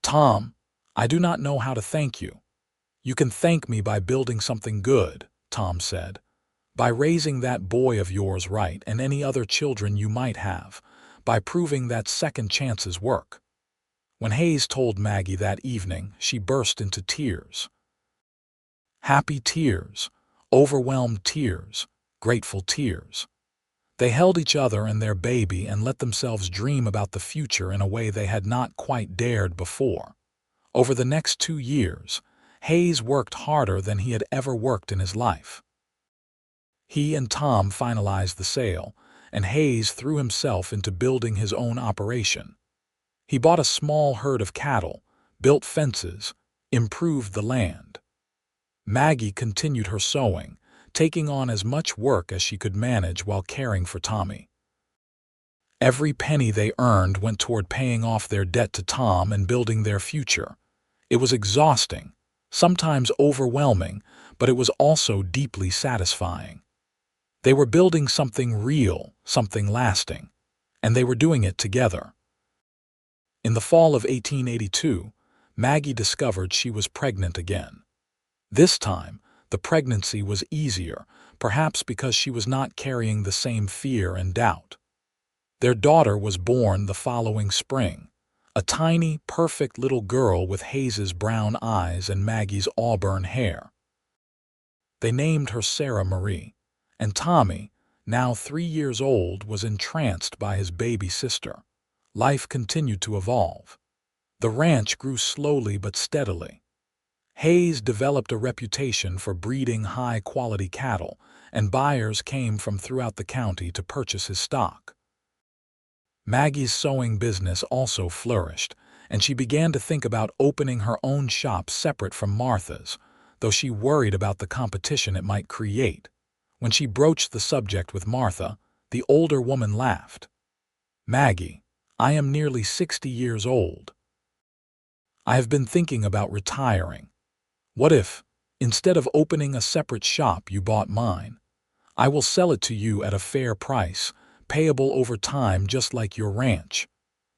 "Tom, I do not know how to thank you." "You can thank me by building something good," Tom said. "By raising that boy of yours right and any other children you might have. By proving that second chances work." When Hayes told Maggie that evening, she burst into tears. Happy tears, overwhelmed tears, grateful tears. They held each other and their baby and let themselves dream about the future in a way they had not quite dared before. Over the next 2 years, Hayes worked harder than he had ever worked in his life. He and Tom finalized the sale, and Hayes threw himself into building his own operation. He bought a small herd of cattle, built fences, improved the land. Maggie continued her sewing, taking on as much work as she could manage while caring for Tommy. Every penny they earned went toward paying off their debt to Tom and building their future. It was exhausting, sometimes overwhelming, but it was also deeply satisfying. They were building something real, something lasting, and they were doing it together. In the fall of 1882, Maggie discovered she was pregnant again. This time, the pregnancy was easier, perhaps because she was not carrying the same fear and doubt. Their daughter was born the following spring, a tiny, perfect little girl with Hayes's brown eyes and Maggie's auburn hair. They named her Sarah Marie, and Tommy, now 3 years old, was entranced by his baby sister. Life continued to evolve. The ranch grew slowly but steadily. Hayes developed a reputation for breeding high-quality cattle, and buyers came from throughout the county to purchase his stock. Maggie's sewing business also flourished, and she began to think about opening her own shop separate from Martha's, though she worried about the competition it might create. When she broached the subject with Martha, the older woman laughed. "Maggie, I am nearly 60 years old. I have been thinking about retiring. What if, instead of opening a separate shop, you bought mine? I will sell it to you at a fair price, payable over time just like your ranch.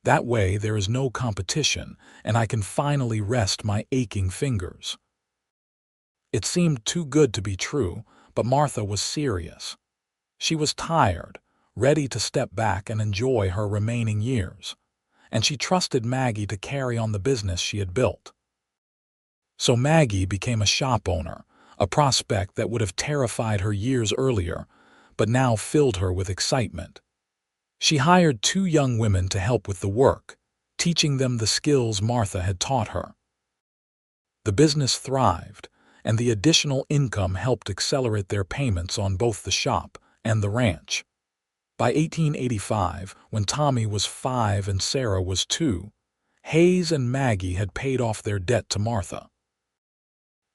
That way there is no competition, and I can finally rest my aching fingers." It seemed too good to be true, but Martha was serious. She was tired, ready to step back and enjoy her remaining years, and she trusted Maggie to carry on the business she had built. So Maggie became a shop owner, a prospect that would have terrified her years earlier, but now filled her with excitement. She hired 2 young women to help with the work, teaching them the skills Martha had taught her. The business thrived, and the additional income helped accelerate their payments on both the shop and the ranch. By 1885, when Tommy was 5 and Sarah was 2, Hayes and Maggie had paid off their debt to Martha.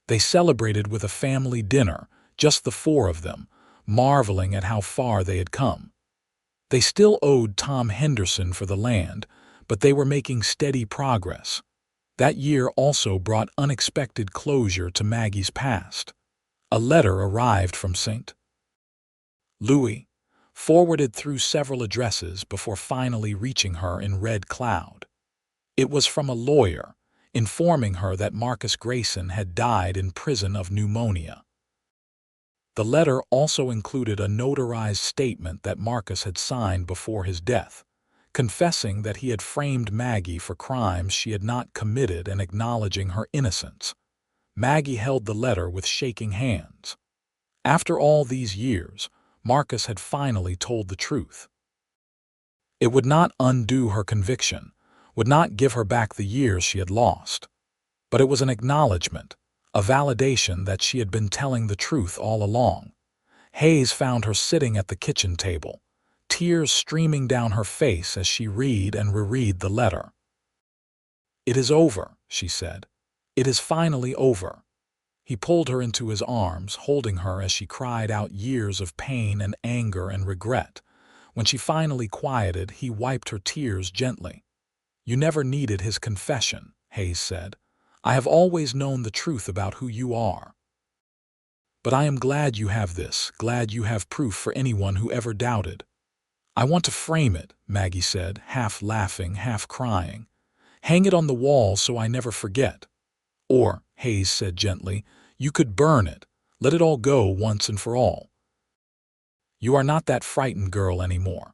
They celebrated with a family dinner, just the 4 of them, marveling at how far they had come. They still owed Tom Henderson for the land, but they were making steady progress. That year also brought unexpected closure to Maggie's past. A letter arrived from St. Louis, forwarded through several addresses before finally reaching her in Red Cloud. It was from a lawyer, informing her that Marcus Grayson had died in prison of pneumonia. The letter also included a notarized statement that Marcus had signed before his death, confessing that he had framed Maggie for crimes she had not committed and acknowledging her innocence. Maggie held the letter with shaking hands. After all these years, Marcus had finally told the truth. It would not undo her conviction, would not give her back the years she had lost. But it was an acknowledgement, a validation that she had been telling the truth all along. Hayes found her sitting at the kitchen table, tears streaming down her face as she read and reread the letter. "It is over," she said. "It is finally over." He pulled her into his arms, holding her as she cried out years of pain and anger and regret. When she finally quieted, he wiped her tears gently. "You never needed his confession," Hayes said. "I have always known the truth about who you are. But I am glad you have this, glad you have proof for anyone who ever doubted." "I want to frame it," Maggie said, half laughing, half crying. "Hang it on the wall so I never forget." "Or," Hayes said gently, "you could burn it. Let it all go once and for all. You are not that frightened girl anymore.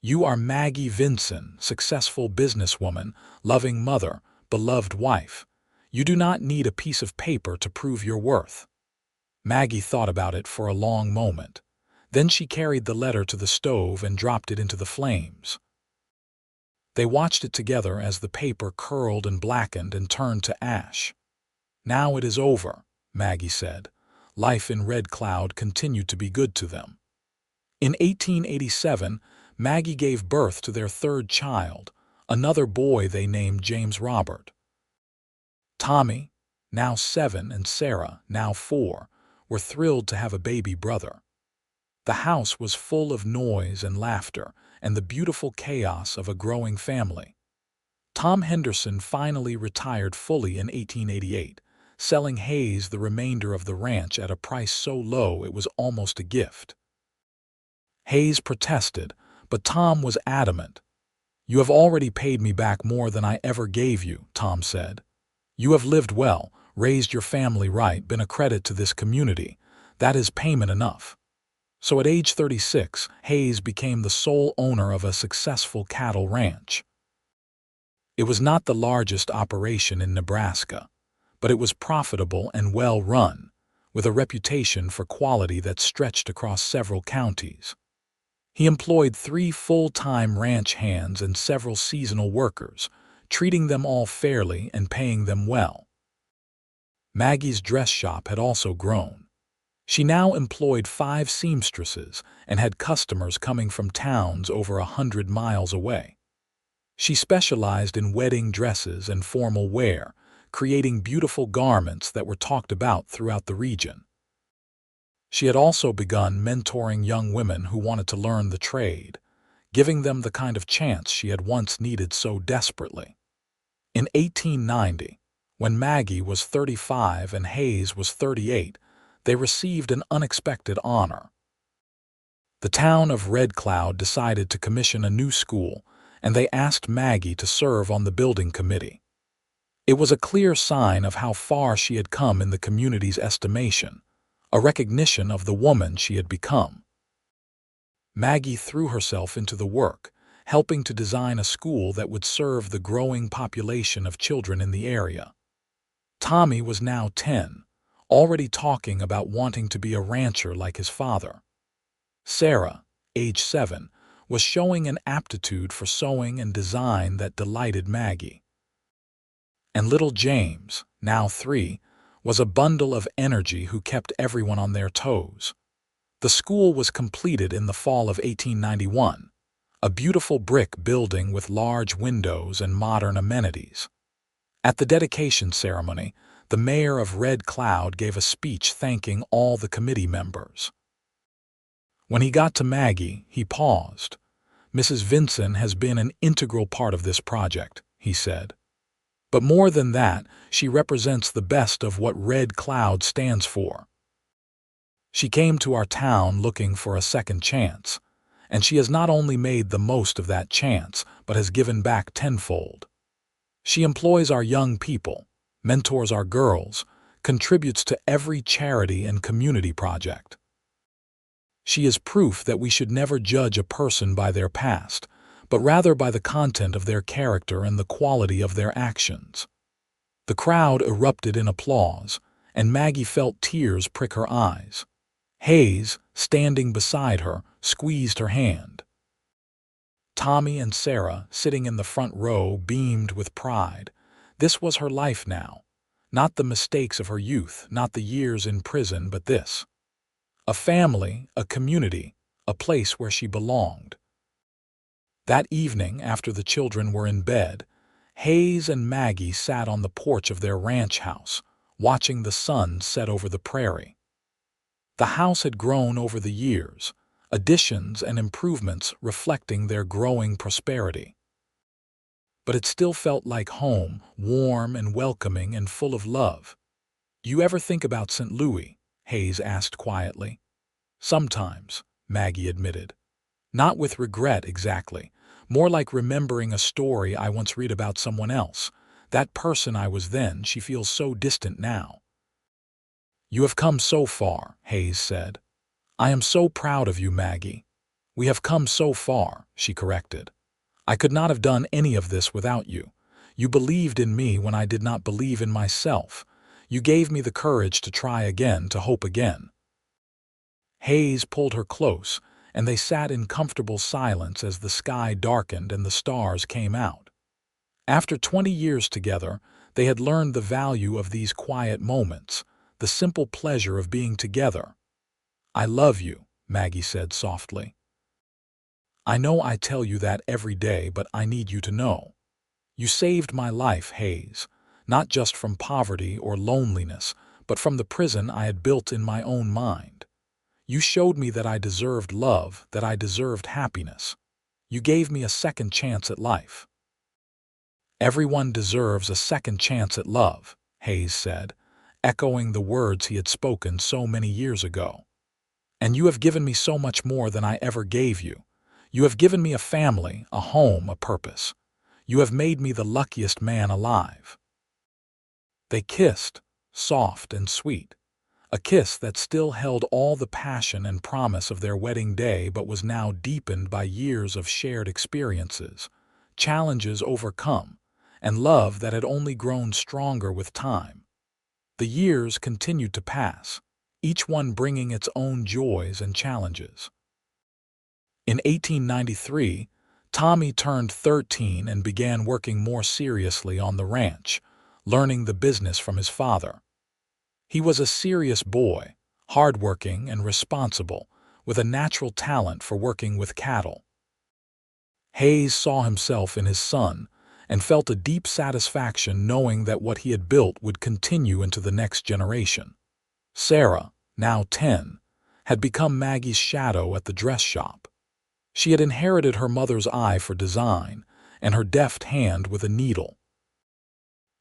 You are Maggie Vinson, successful businesswoman, loving mother, beloved wife. You do not need a piece of paper to prove your worth." Maggie thought about it for a long moment. Then she carried the letter to the stove and dropped it into the flames. They watched it together as the paper curled and blackened and turned to ash. "Now it is over," Maggie said. Life in Red Cloud continued to be good to them. In 1887, Maggie gave birth to their 3rd child, another boy they named James Robert. Tommy, now 7, and Sarah, now 4, were thrilled to have a baby brother. The house was full of noise and laughter and the beautiful chaos of a growing family. Tom Henderson finally retired fully in 1888, selling Hayes the remainder of the ranch at a price so low it was almost a gift. Hayes protested, but Tom was adamant. "You have already paid me back more than I ever gave you," Tom said. "You have lived well, raised your family right, been a credit to this community. That is payment enough." So at age 36, Hayes became the sole owner of a successful cattle ranch. It was not the largest operation in Nebraska, but it was profitable and well run, with a reputation for quality that stretched across several counties. He employed 3 full-time ranch hands and several seasonal workers, treating them all fairly and paying them well. Maggie's dress shop had also grown. She now employed 5 seamstresses and had customers coming from towns over 100 miles away. She specialized in wedding dresses and formal wear, creating beautiful garments that were talked about throughout the region. She had also begun mentoring young women who wanted to learn the trade, giving them the kind of chance she had once needed so desperately. In 1890, when Maggie was 35 and Hayes was 38, they received an unexpected honor. The town of Red Cloud decided to commission a new school, and they asked Maggie to serve on the building committee. It was a clear sign of how far she had come in the community's estimation, a recognition of the woman she had become. Maggie threw herself into the work, helping to design a school that would serve the growing population of children in the area. Tommy was now 10, already talking about wanting to be a rancher like his father. Sarah, age 7, was showing an aptitude for sewing and design that delighted Maggie. And little James, now 3, was a bundle of energy who kept everyone on their toes. The school was completed in the fall of 1891, a beautiful brick building with large windows and modern amenities. At the dedication ceremony, the mayor of Red Cloud gave a speech thanking all the committee members. When he got to Maggie, he paused. "Mrs. Vinson has been an integral part of this project," he said. "But more than that, she represents the best of what Red Cloud stands for. She came to our town looking for a second chance, and she has not only made the most of that chance, but has given back tenfold. She employs our young people, mentors our girls, contributes to every charity and community project. She is proof that we should never judge a person by their past, but rather by the content of their character and the quality of their actions." The crowd erupted in applause, and Maggie felt tears prick her eyes. Hayes, standing beside her, squeezed her hand. Tommy and Sarah, sitting in the front row, beamed with pride. This was her life now. Not the mistakes of her youth, not the years in prison, but this. A family, a community, a place where she belonged. That evening, after the children were in bed, Hayes and Maggie sat on the porch of their ranch house, watching the sun set over the prairie. The house had grown over the years, additions and improvements reflecting their growing prosperity. But it still felt like home, warm and welcoming and full of love. "You ever think about St. Louis?" Hayes asked quietly. "Sometimes," Maggie admitted. "Not with regret exactly, more like remembering a story I once read about someone else. That person I was then, she feels so distant now." "You have come so far," Hayes said. "I am so proud of you, Maggie." "We have come so far," she corrected. "I could not have done any of this without you. You believed in me when I did not believe in myself. You gave me the courage to try again, to hope again." Hayes pulled her close, and they sat in comfortable silence as the sky darkened and the stars came out. After 20 years together, they had learned the value of these quiet moments, the simple pleasure of being together. "I love you," Maggie said softly. "I know I tell you that every day, but I need you to know. You saved my life, Hayes, not just from poverty or loneliness, but from the prison I had built in my own mind. You showed me that I deserved love, that I deserved happiness. You gave me a second chance at life." "Everyone deserves a second chance at love," Hayes said, echoing the words he had spoken so many years ago. "And you have given me so much more than I ever gave you. You have given me a family, a home, a purpose. You have made me the luckiest man alive." They kissed, soft and sweet, a kiss that still held all the passion and promise of their wedding day but was now deepened by years of shared experiences, challenges overcome, and love that had only grown stronger with time. The years continued to pass, each one bringing its own joys and challenges. In 1893, Tommy turned 13 and began working more seriously on the ranch, learning the business from his father. He was a serious boy, hardworking and responsible, with a natural talent for working with cattle. Hayes saw himself in his son and felt a deep satisfaction knowing that what he had built would continue into the next generation. Sarah, now 10, had become Maggie's shadow at the dress shop. She had inherited her mother's eye for design and her deft hand with a needle.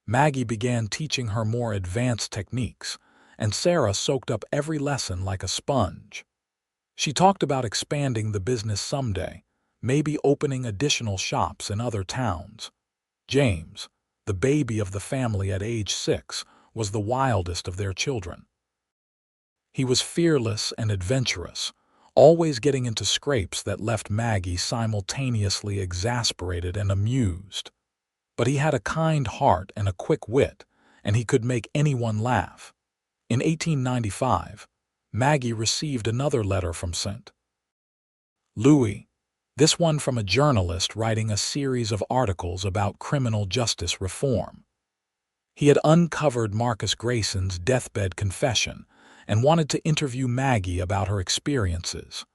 Maggie began teaching her more advanced techniques, and Sarah soaked up every lesson like a sponge. She talked about expanding the business someday, maybe opening additional shops in other towns. James, the baby of the family at age 6, was the wildest of their children. He was fearless and adventurous, always getting into scrapes that left Maggie simultaneously exasperated and amused. But he had a kind heart and a quick wit, and he could make anyone laugh. In 1895, Maggie received another letter from St. Louis, this one from a journalist writing a series of articles about criminal justice reform. He had uncovered Marcus Grayson's deathbed confession and wanted to interview Maggie about her experiences.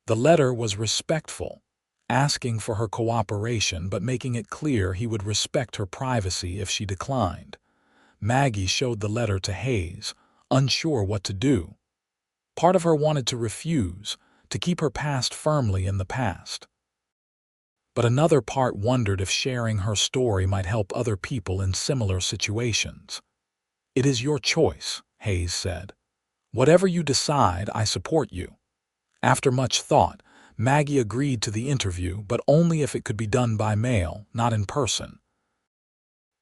The letter was respectful, asking for her cooperation but making it clear he would respect her privacy if she declined. Maggie showed the letter to Hayes, unsure what to do. Part of her wanted to refuse, to keep her past firmly in the past. But another part wondered if sharing her story might help other people in similar situations. "It is your choice," Hayes said. "Whatever you decide, I support you." After much thought, Maggie agreed to the interview, but only if it could be done by mail, not in person.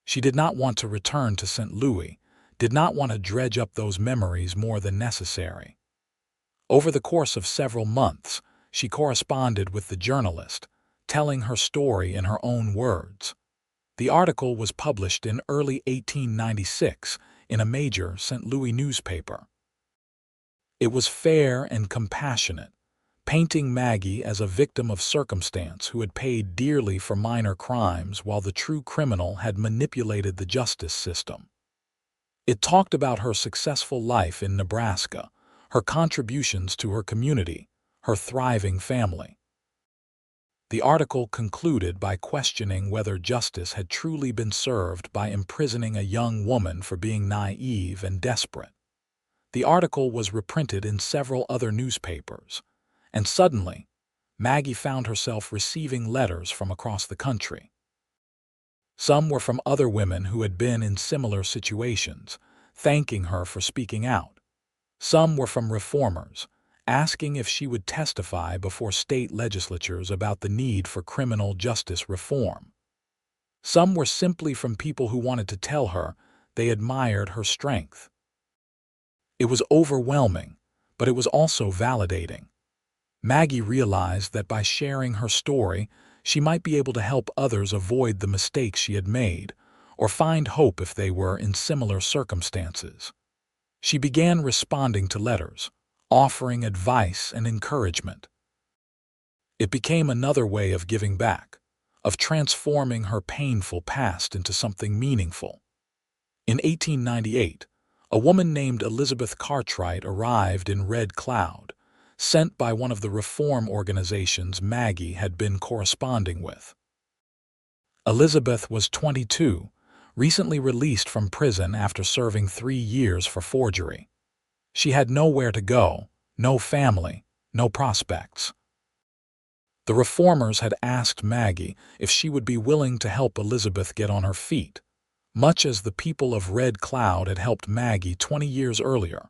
She did not want to return to St. Louis, did not want to dredge up those memories more than necessary. Over the course of several months, she corresponded with the journalist, telling her story in her own words. The article was published in early 1896 in a major St. Louis newspaper. It was fair and compassionate, painting Maggie as a victim of circumstance who had paid dearly for minor crimes while the true criminal had manipulated the justice system. It talked about her successful life in Nebraska, her contributions to her community, her thriving family. The article concluded by questioning whether justice had truly been served by imprisoning a young woman for being naive and desperate. The article was reprinted in several other newspapers, and suddenly, Maggie found herself receiving letters from across the country. Some were from other women who had been in similar situations, thanking her for speaking out. Some were from reformers, asking if she would testify before state legislatures about the need for criminal justice reform. Some were simply from people who wanted to tell her they admired her strength. It was overwhelming, but it was also validating. Maggie realized that by sharing her story, she might be able to help others avoid the mistakes she had made, or find hope if they were in similar circumstances. She began responding to letters, offering advice and encouragement. It became another way of giving back, of transforming her painful past into something meaningful. In 1898, a woman named Elizabeth Cartwright arrived in Red Cloud, sent by one of the reform organizations Maggie had been corresponding with. Elizabeth was 22, recently released from prison after serving 3 years for forgery. She had nowhere to go, no family, no prospects. The reformers had asked Maggie if she would be willing to help Elizabeth get on her feet, much as the people of Red Cloud had helped Maggie 20 years earlier.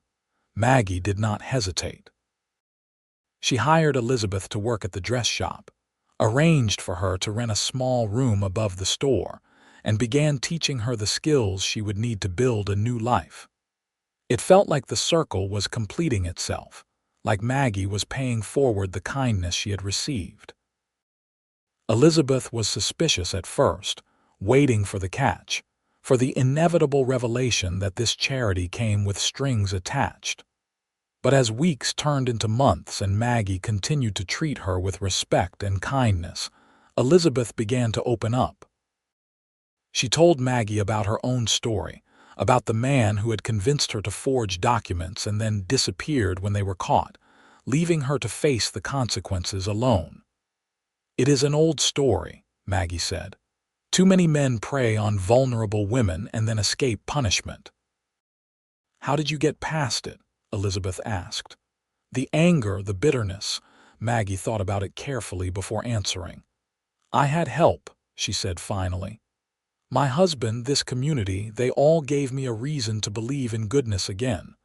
Maggie did not hesitate. She hired Elizabeth to work at the dress shop, arranged for her to rent a small room above the store, and began teaching her the skills she would need to build a new life. It felt like the circle was completing itself, like Maggie was paying forward the kindness she had received. Elizabeth was suspicious at first, waiting for the catch, for the inevitable revelation that this charity came with strings attached. But as weeks turned into months and Maggie continued to treat her with respect and kindness, Elizabeth began to open up. She told Maggie about her own story, about the man who had convinced her to forge documents and then disappeared when they were caught, leaving her to face the consequences alone. "It is an old story," Maggie said. "Too many men prey on vulnerable women and then escape punishment." "How did you get past it?" Elizabeth asked. "The anger, the bitterness." Maggie thought about it carefully before answering. "I had help," she said finally. "My husband, this community, they all gave me a reason to believe in goodness again.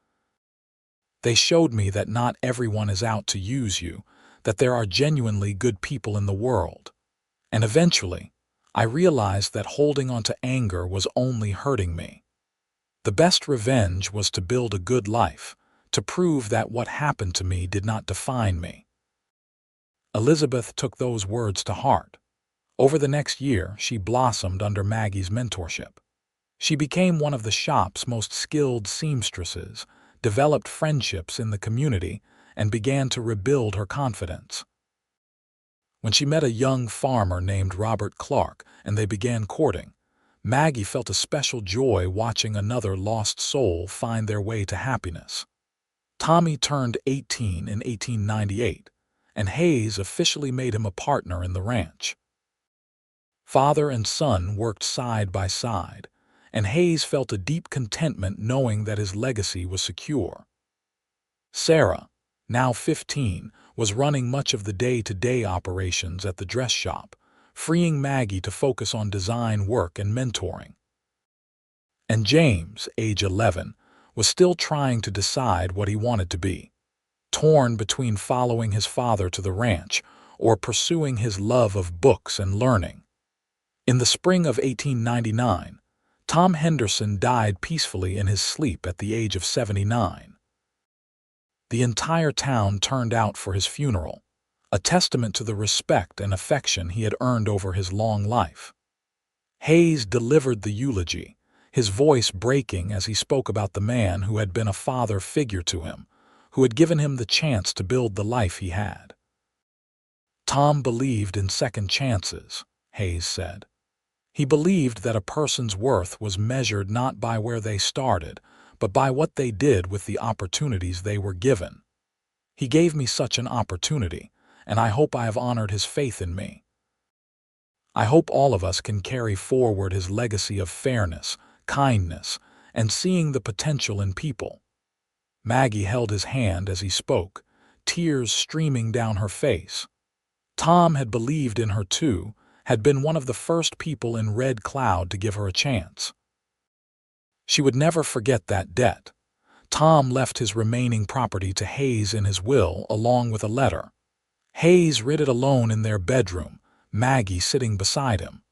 They showed me that not everyone is out to use you, that there are genuinely good people in the world. And eventually, I realized that holding on to anger was only hurting me. The best revenge was to build a good life, to prove that what happened to me did not define me." Elizabeth took those words to heart. Over the next year, she blossomed under Maggie's mentorship. She became one of the shop's most skilled seamstresses, developed friendships in the community, and began to rebuild her confidence. When she met a young farmer named Robert Clark and they began courting, Maggie felt a special joy watching another lost soul find their way to happiness. Tommy turned 18 in 1898, and Hayes officially made him a partner in the ranch. Father and son worked side by side, and Hayes felt a deep contentment knowing that his legacy was secure. Sarah, now 15, was running much of the day-to-day operations at the dress shop, freeing Maggie to focus on design work and mentoring. And James, age 11, was still trying to decide what he wanted to be, torn between following his father to the ranch or pursuing his love of books and learning. In the spring of 1899, Tom Henderson died peacefully in his sleep at the age of 79. The entire town turned out for his funeral, a testament to the respect and affection he had earned over his long life. Hayes delivered the eulogy, his voice breaking as he spoke about the man who had been a father figure to him, who had given him the chance to build the life he had. "Tom believed in second chances," Hayes said. "He believed that a person's worth was measured not by where they started, but by what they did with the opportunities they were given. He gave me such an opportunity, and I hope I have honored his faith in me. I hope all of us can carry forward his legacy of fairness, kindness, and seeing the potential in people." Maggie held his hand as he spoke, tears streaming down her face. Tom had believed in her too, had been one of the first people in Red Cloud to give her a chance. She would never forget that debt. Tom left his remaining property to Hayes in his will along with a letter. Hayes read it alone in their bedroom, Maggie sitting beside him.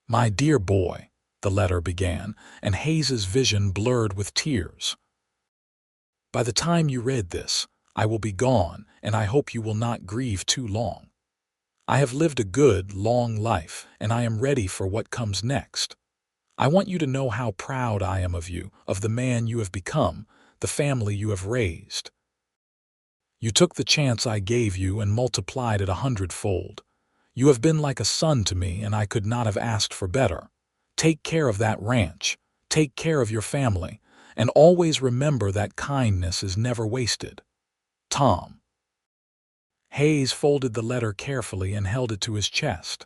"My dear boy," the letter began, and Hayes's vision blurred with tears. "By the time you read this, I will be gone, and I hope you will not grieve too long. I have lived a good, long life, and I am ready for what comes next. I want you to know how proud I am of you, of the man you have become, the family you have raised. You took the chance I gave you and multiplied it 100-fold. You have been like a son to me, and I could not have asked for better. Take care of that ranch, take care of your family, and always remember that kindness is never wasted. Tom." Hayes folded the letter carefully and held it to his chest.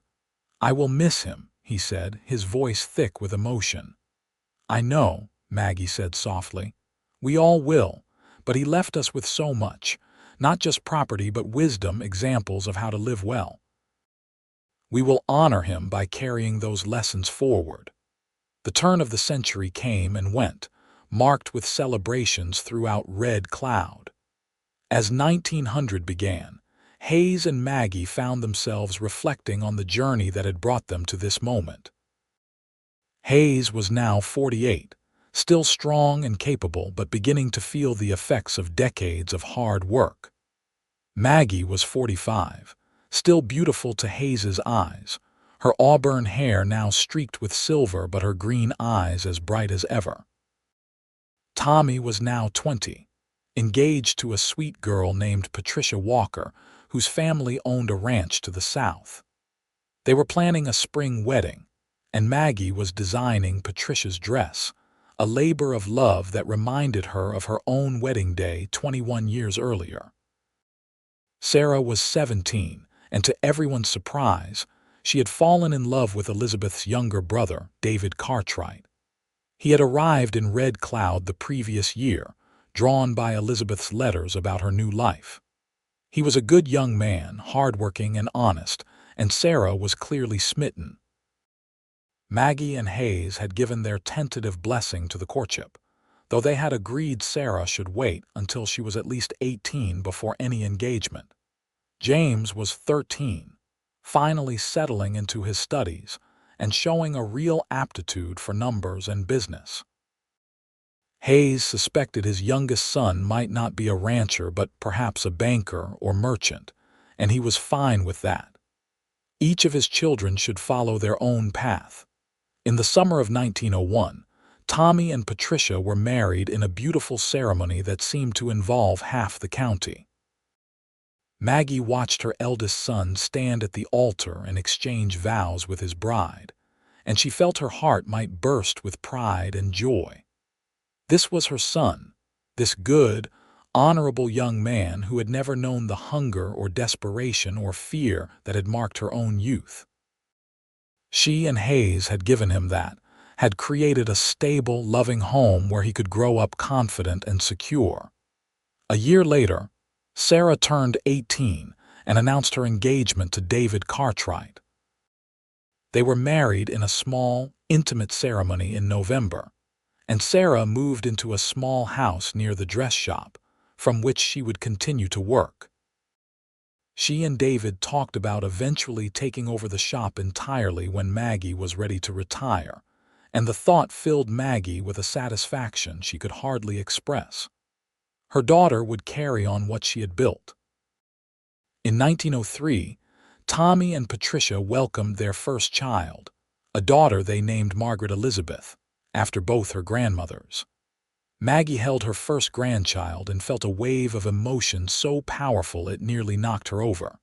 "I will miss him," he said, his voice thick with emotion. "I know," Maggie said softly. "We all will, but he left us with so much, not just property but wisdom, examples of how to live well. We will honor him by carrying those lessons forward." The turn of the century came and went, marked with celebrations throughout Red Cloud. As 1900 began, Hayes and Maggie found themselves reflecting on the journey that had brought them to this moment. Hayes was now 48, still strong and capable but beginning to feel the effects of decades of hard work. Maggie was 45, still beautiful to Hayes's eyes, her auburn hair now streaked with silver but her green eyes as bright as ever. Tommy was now 20, engaged to a sweet girl named Patricia Walker, whose family owned a ranch to the south. They were planning a spring wedding, and Maggie was designing Patricia's dress, a labor of love that reminded her of her own wedding day 21 years earlier. Sarah was 17, and to everyone's surprise, she had fallen in love with Elizabeth's younger brother, David Cartwright. He had arrived in Red Cloud the previous year, drawn by Elizabeth's letters about her new life. He was a good young man, hardworking and honest, and Sarah was clearly smitten. Maggie and Hayes had given their tentative blessing to the courtship, though they had agreed Sarah should wait until she was at least 18 before any engagement. James was 13, finally settling into his studies and showing a real aptitude for numbers and business. Hayes suspected his youngest son might not be a rancher but perhaps a banker or merchant, and he was fine with that. Each of his children should follow their own path. In the summer of 1901, Tommy and Patricia were married in a beautiful ceremony that seemed to involve half the county. Maggie watched her eldest son stand at the altar and exchange vows with his bride, and she felt her heart might burst with pride and joy. This was her son, this good, honorable young man who had never known the hunger or desperation or fear that had marked her own youth. She and Hayes had given him that, had created a stable, loving home where he could grow up confident and secure. A year later, Sarah turned 18 and announced her engagement to David Cartwright. They were married in a small, intimate ceremony in November, and Sarah moved into a small house near the dress shop, from which she would continue to work. She and David talked about eventually taking over the shop entirely when Maggie was ready to retire, and the thought filled Maggie with a satisfaction she could hardly express. Her daughter would carry on what she had built. In 1903, Tommy and Patricia welcomed their first child, a daughter they named Margaret Elizabeth, after both her grandmothers. Maggie held her first grandchild and felt a wave of emotion so powerful it nearly knocked her over.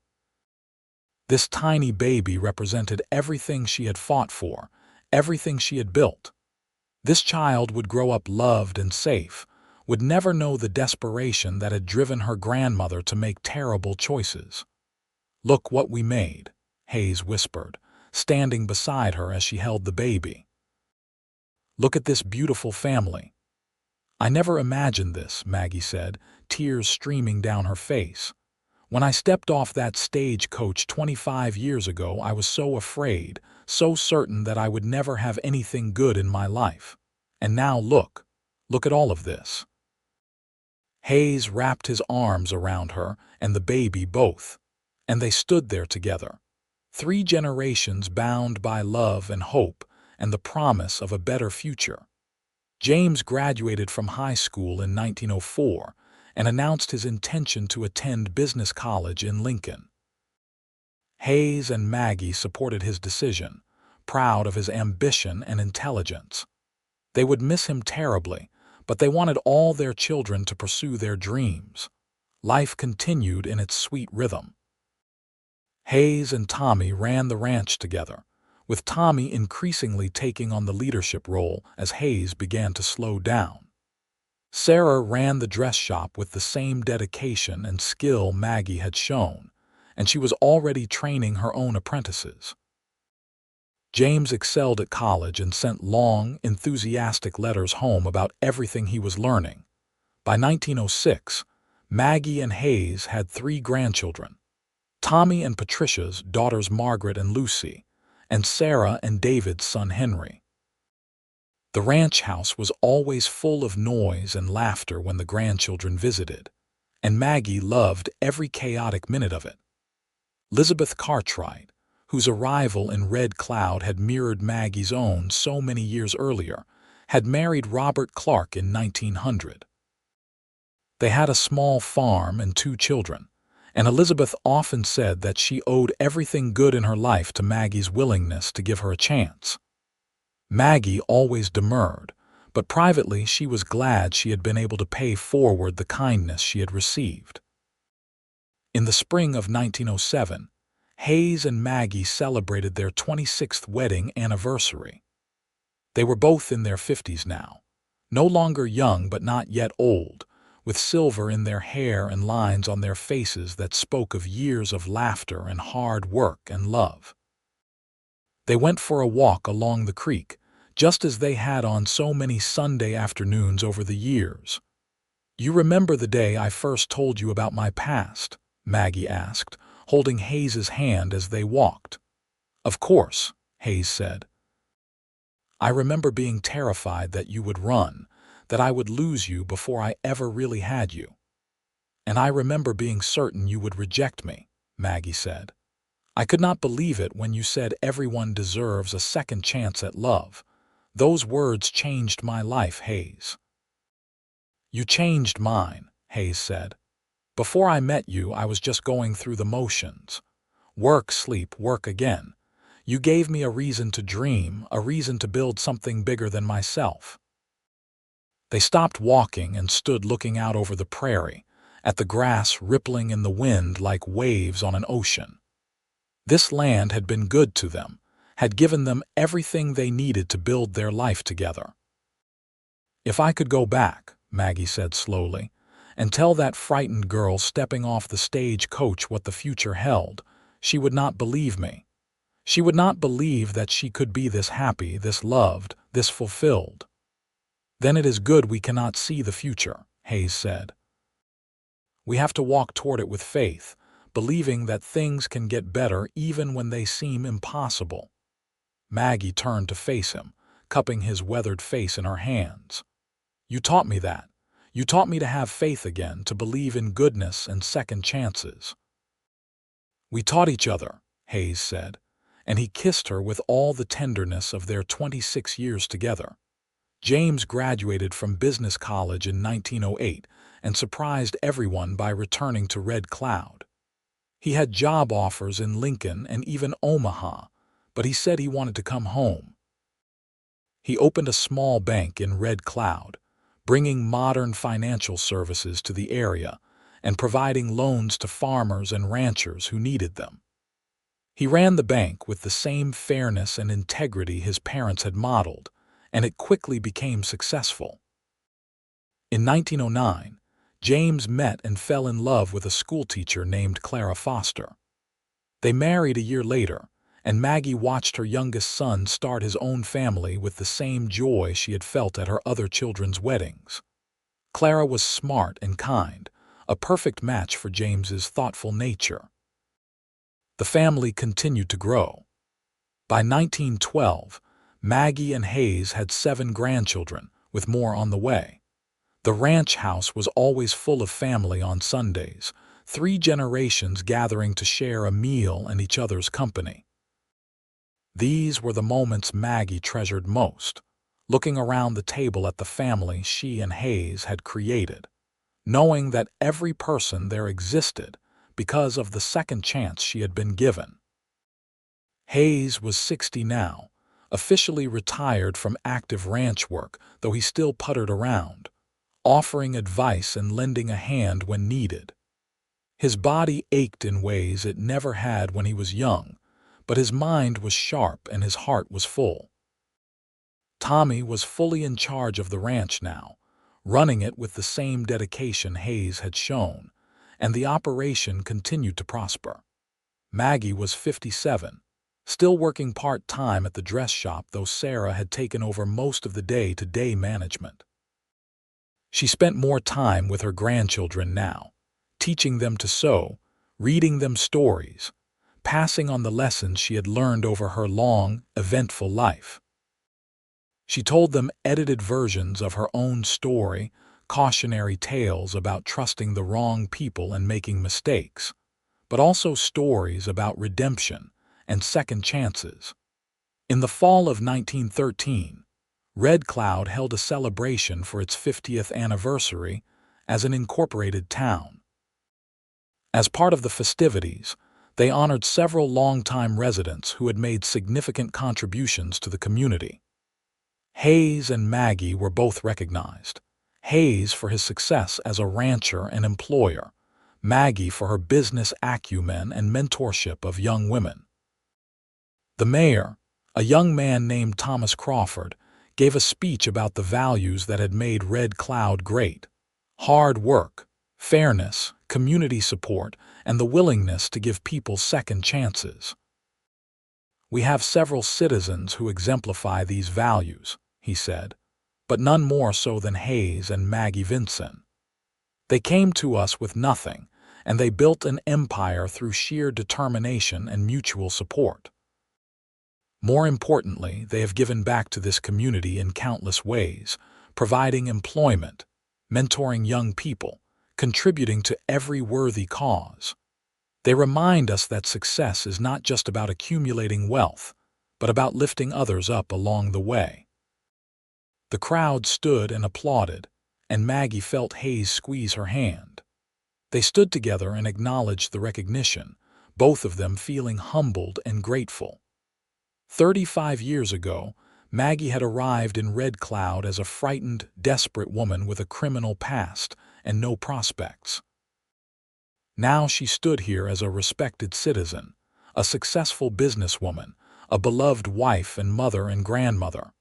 This tiny baby represented everything she had fought for, everything she had built. This child would grow up loved and safe, would never know the desperation that had driven her grandmother to make terrible choices. "Look what we made," Hayes whispered, standing beside her as she held the baby. "Look at this beautiful family." "I never imagined this," Maggie said, tears streaming down her face. "When I stepped off that stagecoach 25 years ago, I was so afraid, so certain that I would never have anything good in my life. And now look at all of this." Hayes wrapped his arms around her and the baby both, and they stood there together, 3 generations bound by love and hope and the promise of a better future. James graduated from high school in 1904 and announced his intention to attend business college in Lincoln. Hayes and Maggie supported his decision, proud of his ambition and intelligence. They would miss him terribly, but they wanted all their children to pursue their dreams. Life continued in its sweet rhythm. Hayes and Tommy ran the ranch together, with Tommy increasingly taking on the leadership role as Hayes began to slow down. Sarah ran the dress shop with the same dedication and skill Maggie had shown, and she was already training her own apprentices. James excelled at college and sent long, enthusiastic letters home about everything he was learning. By 1906, Maggie and Hayes had 3 grandchildren: Tommy and Patricia's daughters Margaret and Lucy, and Sarah and David's son Henry. The ranch house was always full of noise and laughter when the grandchildren visited, and Maggie loved every chaotic minute of it. Elizabeth Cartwright, whose arrival in Red Cloud had mirrored Maggie's own so many years earlier, had married Robert Clark in 1900. They had a small farm and 2 children, and Elizabeth often said that she owed everything good in her life to Maggie's willingness to give her a chance. Maggie always demurred, but privately she was glad she had been able to pay forward the kindness she had received. In the spring of 1907, Hayes and Maggie celebrated their 26th wedding anniversary. They were both in their 50s now, no longer young but not yet old, with silver in their hair and lines on their faces that spoke of years of laughter and hard work and love. They went for a walk along the creek, just as they had on so many Sunday afternoons over the years. "You remember the day I first told you about my past?" Maggie asked, holding Hayes's hand as they walked. "Of course," Hayes said. "I remember being terrified that you would run, that I would lose you before I ever really had you. And I remember being certain you would reject me," Maggie said. "I could not believe it when you said everyone deserves a second chance at love. Those words changed my life, Hayes." "You changed mine," Hayes said. "Before I met you, I was just going through the motions. Work, sleep, work again. You gave me a reason to dream, a reason to build something bigger than myself." They stopped walking and stood looking out over the prairie, at the grass rippling in the wind like waves on an ocean. This land had been good to them, had given them everything they needed to build their life together. "If I could go back," Maggie said slowly, "and tell that frightened girl stepping off the stage coach what the future held, she would not believe me. She would not believe that she could be this happy, this loved, this fulfilled." "Then it is good we cannot see the future," Hayes said. "We have to walk toward it with faith, believing that things can get better even when they seem impossible." Maggie turned to face him, cupping his weathered face in her hands. "You taught me that. You taught me to have faith again, to believe in goodness and second chances." "We taught each other," Hayes said, and he kissed her with all the tenderness of their 26 years together. James graduated from business college in 1908 and surprised everyone by returning to Red Cloud. He had job offers in Lincoln and even Omaha, but he said he wanted to come home. He opened a small bank in Red Cloud, bringing modern financial services to the area and providing loans to farmers and ranchers who needed them. He ran the bank with the same fairness and integrity his parents had modeled, and it quickly became successful. In 1909, James met and fell in love with a schoolteacher named Clara Foster. They married a year later, and Maggie watched her youngest son start his own family with the same joy she had felt at her other children's weddings. Clara was smart and kind, a perfect match for James's thoughtful nature. The family continued to grow. By 1912, Maggie and Hayes had 7 grandchildren, with more on the way. The ranch house was always full of family on Sundays, 3 generations gathering to share a meal and each other's company. These were the moments Maggie treasured most, looking around the table at the family she and Hayes had created, knowing that every person there existed because of the second chance she had been given. Hayes was 60 now, officially retired from active ranch work, though he still puttered around, offering advice and lending a hand when needed. His body ached in ways it never had when he was young, but his mind was sharp and his heart was full. Tommy was fully in charge of the ranch now, running it with the same dedication Hayes had shown, and the operation continued to prosper. Maggie was 57, still working part-time at the dress shop, though Sarah had taken over most of the day-to-day management. She spent more time with her grandchildren now, teaching them to sew, reading them stories, passing on the lessons she had learned over her long, eventful life. She told them edited versions of her own story, cautionary tales about trusting the wrong people and making mistakes, but also stories about redemption and second chances. In the fall of 1913, Red Cloud held a celebration for its 50th anniversary as an incorporated town. As part of the festivities, they honored several longtime residents who had made significant contributions to the community. Hayes and Maggie were both recognized. Hayes for his success as a rancher and employer, Maggie for her business acumen and mentorship of young women. The mayor, a young man named Thomas Crawford, gave a speech about the values that had made Red Cloud great: Hard work, fairness, community support, and the willingness to give people second chances. We have several citizens who exemplify these values, he said, but none more so than Hayes and Maggie Vinson. They came to us with nothing, and they built an empire through sheer determination and mutual support. More importantly, they have given back to this community in countless ways, providing employment, mentoring young people, contributing to every worthy cause. They remind us that success is not just about accumulating wealth, but about lifting others up along the way. The crowd stood and applauded, and Maggie felt Hayes squeeze her hand. They stood together and acknowledged the recognition, both of them feeling humbled and grateful. 35 years ago, Maggie had arrived in Red Cloud as a frightened, desperate woman with a criminal past and no prospects. Now she stood here as a respected citizen, a successful businesswoman, a beloved wife and mother and grandmother.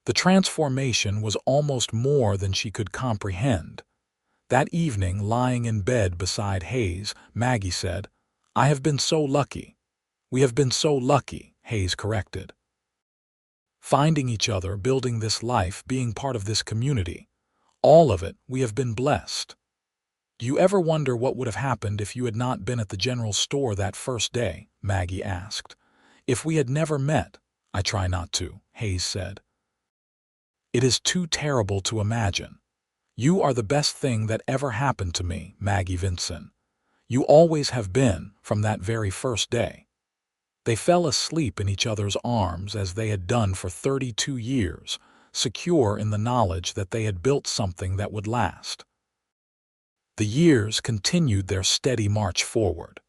The transformation was almost more than she could comprehend. That evening, lying in bed beside Hayes, Maggie said, "I have been so lucky." "We have been so lucky," Hayes corrected. "Finding each other, building this life, being part of this community. All of it, we have been blessed." "Do you ever wonder what would have happened if you had not been at the general store that first day?" Maggie asked. "If we had never met?" "I try not to," Hayes said. "It is too terrible to imagine. You are the best thing that ever happened to me, Maggie Vinson. You always have been, from that very first day." They fell asleep in each other's arms as they had done for 32 years, secure in the knowledge that they had built something that would last. The years continued their steady march forward.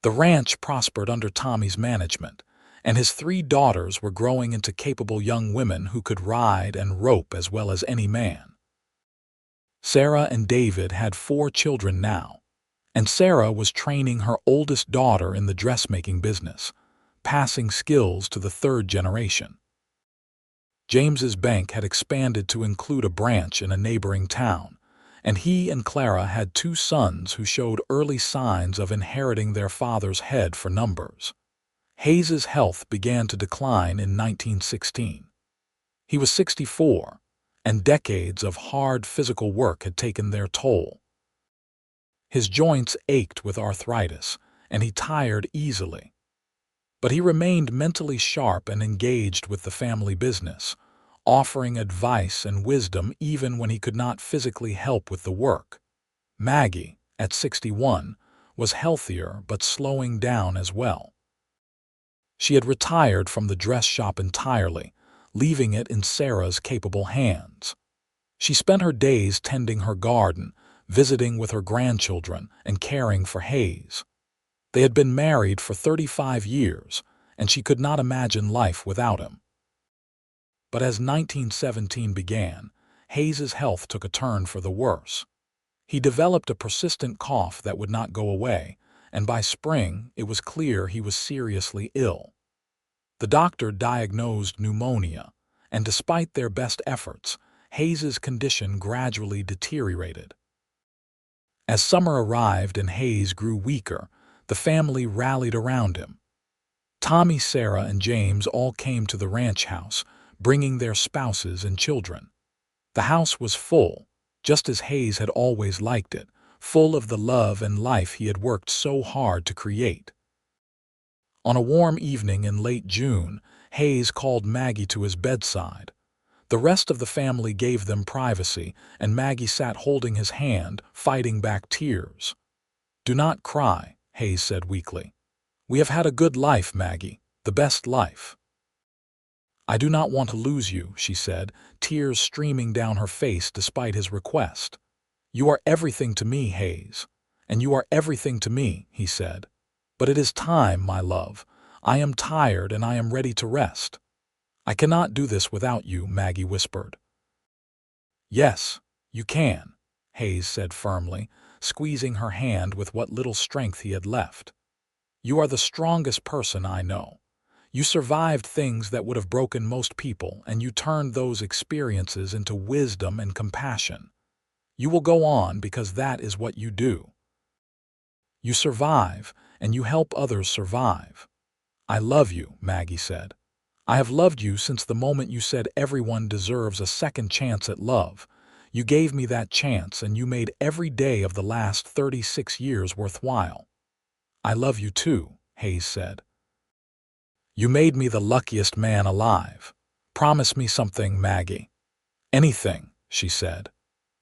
The ranch prospered under Tommy's management, and his 3 daughters were growing into capable young women who could ride and rope as well as any man. Sarah and David had 4 children now, and Sarah was training her oldest daughter in the dressmaking business, passing skills to the 3rd generation. James's bank had expanded to include a branch in a neighboring town, and he and Clara had 2 sons who showed early signs of inheriting their father's head for numbers. Hayes's health began to decline in 1916. He was 64, and decades of hard physical work had taken their toll. His joints ached with arthritis, and he tired easily. But he remained mentally sharp and engaged with the family business, offering advice and wisdom even when he could not physically help with the work. Maggie, at 61, was healthier but slowing down as well. She had retired from the dress shop entirely, leaving it in Sarah's capable hands. She spent her days tending her garden, visiting with her grandchildren, and caring for Hayes. They had been married for 35 years, and she could not imagine life without him. But as 1917 began, Hayes's health took a turn for the worse. He developed a persistent cough that would not go away, and by spring it was clear he was seriously ill. The doctor diagnosed pneumonia, and despite their best efforts, Hayes's condition gradually deteriorated. As summer arrived and Hayes grew weaker, the family rallied around him. Tommy, Sarah, and James all came to the ranch house, bringing their spouses and children. The house was full, just as Hayes had always liked it, full of the love and life he had worked so hard to create. On a warm evening in late June, Hayes called Maggie to his bedside. The rest of the family gave them privacy, and Maggie sat holding his hand, fighting back tears. "Do not cry," Hayes said weakly. "We have had a good life, Maggie, the best life." "I do not want to lose you," she said, tears streaming down her face despite his request. "You are everything to me, Hayes." "And you are everything to me," he said. "But it is time, my love. I am tired and I am ready to rest." "I cannot do this without you," Maggie whispered. "Yes, you can," Hayes said firmly, squeezing her hand with what little strength he had left. "You are the strongest person I know. You survived things that would have broken most people, and you turned those experiences into wisdom and compassion. You will go on because that is what you do. You survive, and you help others survive. I love you, Maggie said. I have loved you since the moment you said everyone deserves a second chance at love. You gave me that chance, and you made every day of the last 36 years worthwhile. I love you too, Hayes said. You made me the luckiest man alive. Promise me something, Maggie. Anything, she said.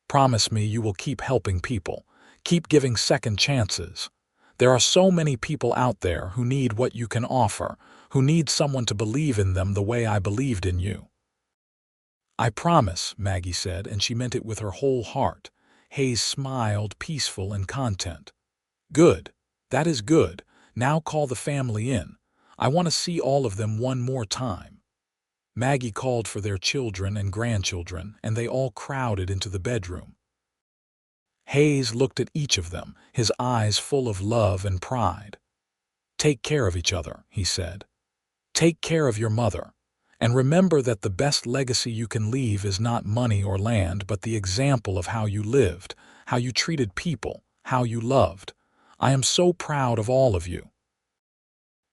Promise me you will keep helping people, keep giving second chances. There are so many people out there who need what you can offer, who need someone to believe in them the way I believed in you. I promise, Maggie said, and she meant it with her whole heart. Hayes smiled, peaceful and content. Good. That is good. Now call the family in. I want to see all of them one more time. Maggie called for their children and grandchildren, and they all crowded into the bedroom. Hayes looked at each of them, his eyes full of love and pride. Take care of each other, he said. Take care of your mother. And remember that the best legacy you can leave is not money or land, but the example of how you lived, how you treated people, how you loved. I am so proud of all of you.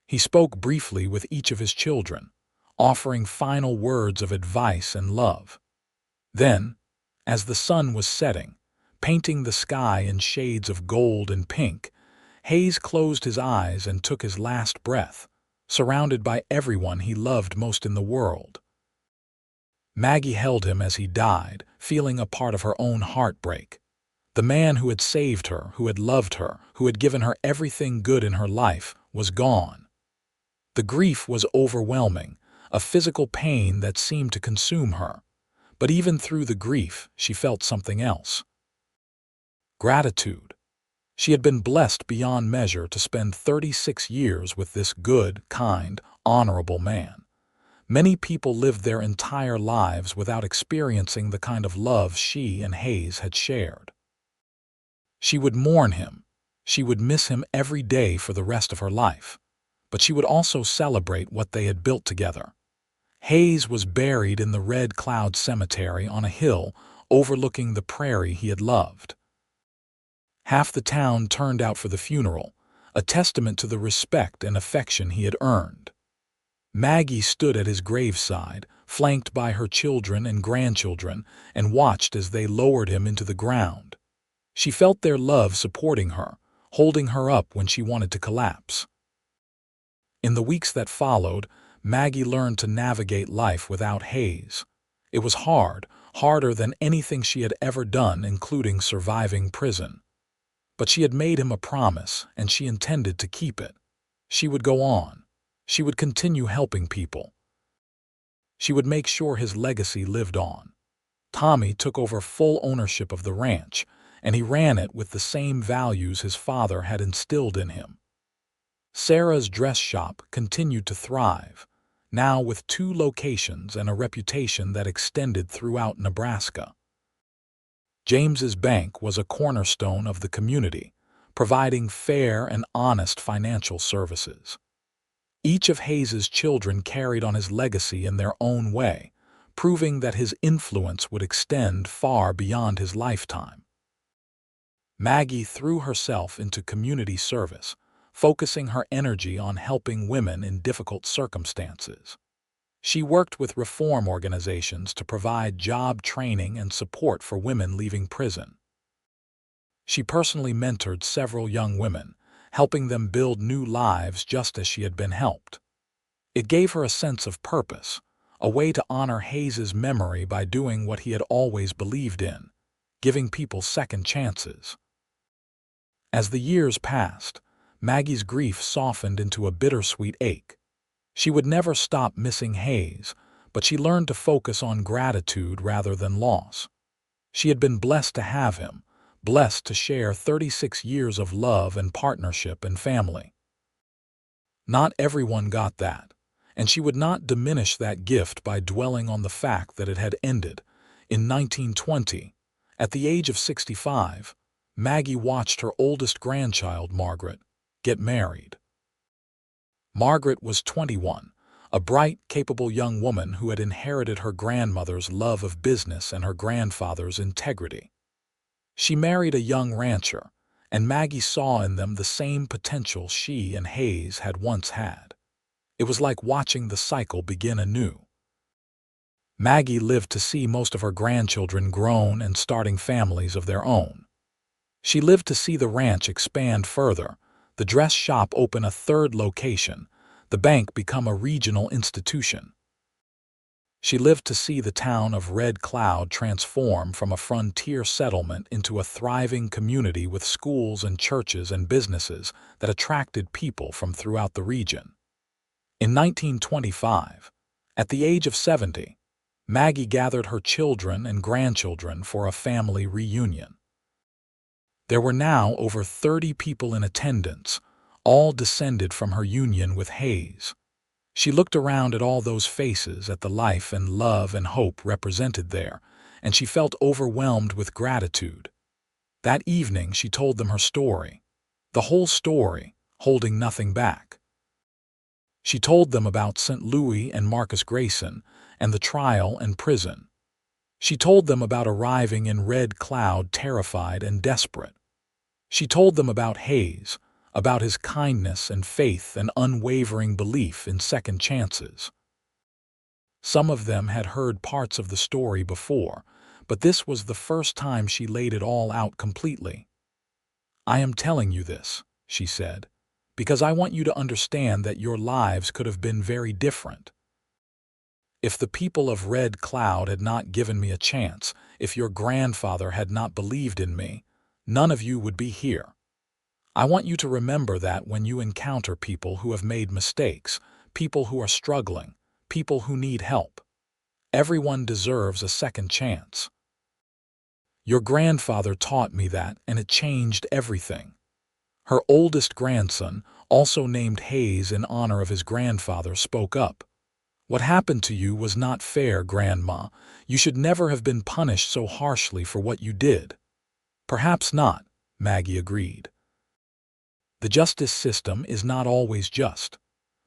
He spoke briefly with each of his children, offering final words of advice and love. Then, as the sun was setting, painting the sky in shades of gold and pink, Hayes closed his eyes and took his last breath, surrounded by everyone he loved most in the world. Maggie held him as he died, feeling a part of her own heartbreak. The man who had saved her, who had loved her, who had given her everything good in her life, was gone. The grief was overwhelming, a physical pain that seemed to consume her. But even through the grief, she felt something else. Gratitude. She had been blessed beyond measure to spend 36 years with this good, kind, honorable man. Many people lived their entire lives without experiencing the kind of love she and Hayes had shared. She would mourn him. She would miss him every day for the rest of her life. But she would also celebrate what they had built together. Hayes was buried in the Red Cloud Cemetery on a hill overlooking the prairie he had loved. Half the town turned out for the funeral, a testament to the respect and affection he had earned. Maggie stood at his graveside, flanked by her children and grandchildren, and watched as they lowered him into the ground. She felt their love supporting her, holding her up when she wanted to collapse. In the weeks that followed, Maggie learned to navigate life without Hayes. It was hard, harder than anything she had ever done, including surviving prison. But she had made him a promise, and she intended to keep it. She would go on. She would continue helping people. She would make sure his legacy lived on. Tommy took over full ownership of the ranch, and he ran it with the same values his father had instilled in him. Sarah's dress shop continued to thrive, now with 2 locations and a reputation that extended throughout Nebraska. James's bank was a cornerstone of the community, providing fair and honest financial services. Each of Hayes's children carried on his legacy in their own way, proving that his influence would extend far beyond his lifetime. Maggie threw herself into community service, focusing her energy on helping women in difficult circumstances. She worked with reform organizations to provide job training and support for women leaving prison. She personally mentored several young women, helping them build new lives just as she had been helped. It gave her a sense of purpose, a way to honor Hayes's memory by doing what he had always believed in, giving people second chances. As the years passed, Maggie's grief softened into a bittersweet ache. She would never stop missing Hayes, but she learned to focus on gratitude rather than loss. She had been blessed to have him, blessed to share 36 years of love and partnership and family. Not everyone got that, and she would not diminish that gift by dwelling on the fact that it had ended. In 1920, at the age of 65, Maggie watched her oldest grandchild, Margaret, get married. Margaret was 21, a bright, capable young woman who had inherited her grandmother's love of business and her grandfather's integrity. She married a young rancher, and Maggie saw in them the same potential she and Hayes had once had. It was like watching the cycle begin anew. Maggie lived to see most of her grandchildren grown and starting families of their own. She lived to see the ranch expand further, the dress shop open a third location, the bank become a regional institution. She lived to see the town of Red Cloud transform from a frontier settlement into a thriving community with schools and churches and businesses that attracted people from throughout the region. In 1925, at the age of 70, Maggie gathered her children and grandchildren for a family reunion. There were now over 30 people in attendance, all descended from her union with Hayes. She looked around at all those faces, at the life and love and hope represented there, and she felt overwhelmed with gratitude. That evening she told them her story, the whole story, holding nothing back. She told them about St. Louis and Marcus Grayson and the trial and prison. She told them about arriving in Red Cloud terrified and desperate. She told them about Hayes, about his kindness and faith and unwavering belief in second chances. Some of them had heard parts of the story before, but this was the first time she laid it all out completely. "I am telling you this," she said, "because I want you to understand that your lives could have been very different. If the people of Red Cloud had not given me a chance, if your grandfather had not believed in me, none of you would be here. I want you to remember that when you encounter people who have made mistakes, people who are struggling, people who need help. Everyone deserves a second chance. Your grandfather taught me that, and it changed everything." Her oldest grandson, also named Hayes in honor of his grandfather, spoke up. "What happened to you was not fair, Grandma. You should never have been punished so harshly for what you did." "Perhaps not," Maggie agreed. "The justice system is not always just,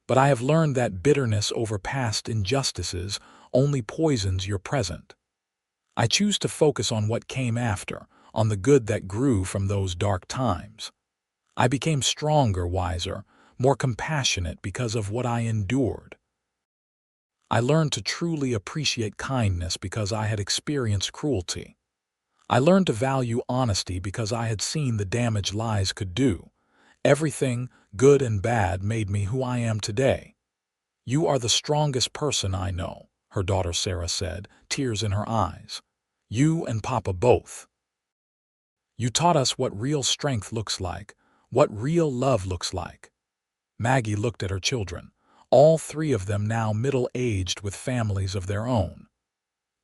but I have learned that bitterness over past injustices only poisons your present. I choose to focus on what came after, on the good that grew from those dark times. I became stronger, wiser, more compassionate because of what I endured. I learned to truly appreciate kindness because I had experienced cruelty. I learned to value honesty because I had seen the damage lies could do. Everything, good and bad, made me who I am today." "You are the strongest person I know," her daughter Sarah said, tears in her eyes. "You and Papa both. You taught us what real strength looks like, what real love looks like." Maggie looked at her children, all three of them now middle-aged with families of their own.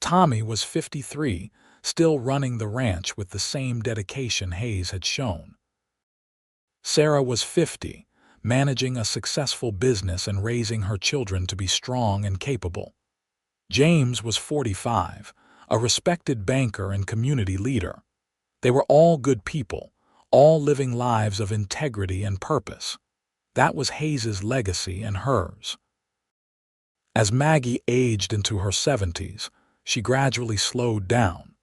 Tommy was 53, still running the ranch with the same dedication Hayes had shown. Sarah was 50, managing a successful business and raising her children to be strong and capable. James was 45, a respected banker and community leader. They were all good people, all living lives of integrity and purpose. That was Hayes's legacy and hers. As Maggie aged into her 70s, she gradually slowed down.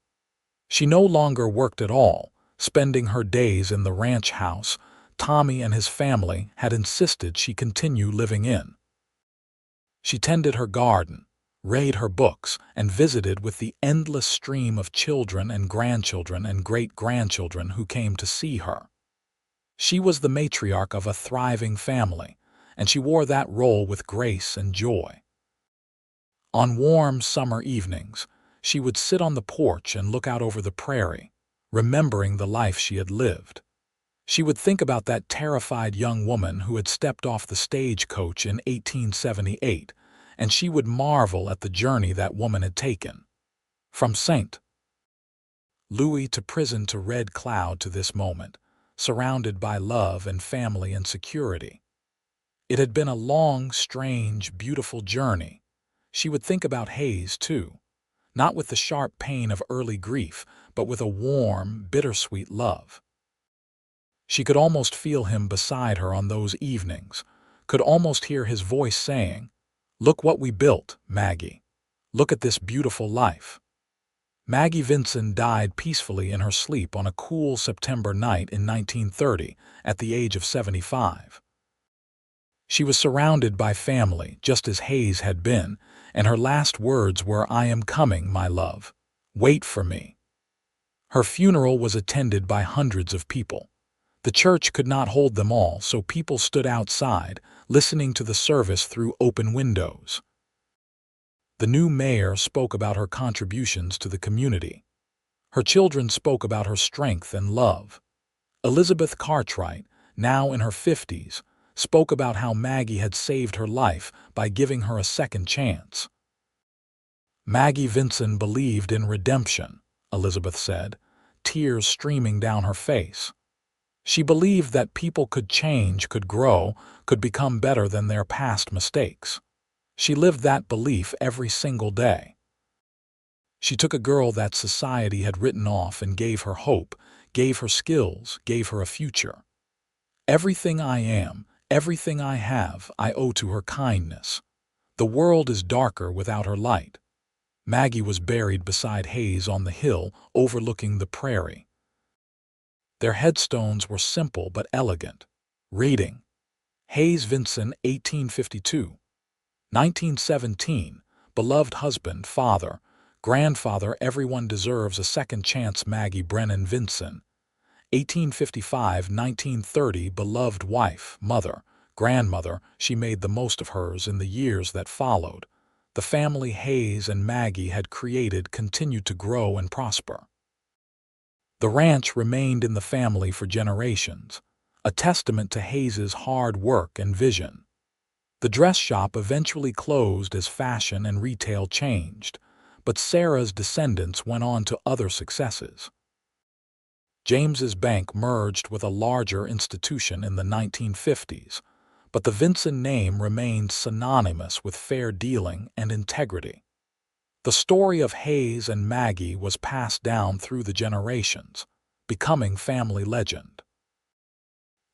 She no longer worked at all, spending her days in the ranch house Tommy and his family had insisted she continue living in. She tended her garden, read her books, and visited with the endless stream of children and grandchildren and great-grandchildren who came to see her. She was the matriarch of a thriving family, and she wore that role with grace and joy. On warm summer evenings, she would sit on the porch and look out over the prairie, remembering the life she had lived. She would think about that terrified young woman who had stepped off the stagecoach in 1878, and she would marvel at the journey that woman had taken. From St. Louis to prison to Red Cloud to this moment, surrounded by love and family and security. It had been a long, strange, beautiful journey. She would think about Hayes, too, not with the sharp pain of early grief, but with a warm, bittersweet love. She could almost feel him beside her on those evenings, could almost hear his voice saying, "Look what we built, Maggie. Look at this beautiful life." Maggie Vinson died peacefully in her sleep on a cool September night in 1930 at the age of 75. She was surrounded by family, just as Hayes had been, and her last words were, "I am coming, my love. Wait for me." Her funeral was attended by hundreds of people. The church could not hold them all, so people stood outside, listening to the service through open windows. The new mayor spoke about her contributions to the community. Her children spoke about her strength and love. Elizabeth Cartwright, now in her 50s, spoke about how Maggie had saved her life by giving her a second chance. Maggie Vinson believed in redemption, Elizabeth said, tears streaming down her face. She believed that people could change, could grow, could become better than their past mistakes. She lived that belief every single day. She took a girl that society had written off and gave her hope, gave her skills, gave her a future. "Everything I am, everything I have, I owe to her kindness. The world is darker without her light." Maggie was buried beside Hayes on the hill overlooking the prairie. Their headstones were simple but elegant. Reading: Hayes Vinson, 1852. 1917, beloved husband, father, grandfather, everyone deserves a second chance. Maggie Brennan Vinson, 1855–1930, beloved wife, mother, grandmother, she made the most of hers in the years that followed. The family Hayes and Maggie had created continued to grow and prosper. The ranch remained in the family for generations, a testament to Hayes's hard work and vision. The dress shop eventually closed as fashion and retail changed, but Sarah's descendants went on to other successes. James's Bank merged with a larger institution in the 1950s, but the Vinson name remained synonymous with fair dealing and integrity. The story of Hayes and Maggie was passed down through the generations, becoming family legend.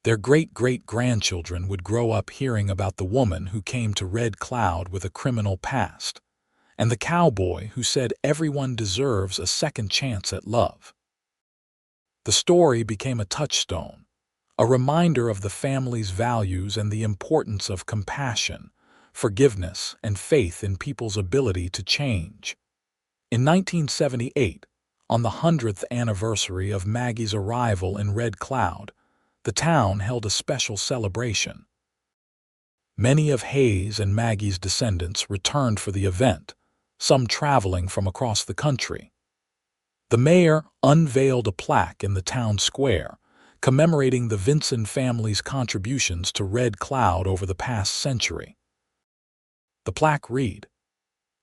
Their great-great-grandchildren would grow up hearing about the woman who came to Red Cloud with a criminal past, and the cowboy who said everyone deserves a second chance at love. The story became a touchstone, a reminder of the family's values and the importance of compassion, forgiveness, and faith in people's ability to change. In 1978, on the 100th anniversary of Maggie's arrival in Red Cloud, the town held a special celebration. Many of Hayes and Maggie's descendants returned for the event, some traveling from across the country. The mayor unveiled a plaque in the town square, commemorating the Vinson family's contributions to Red Cloud over the past century. The plaque read,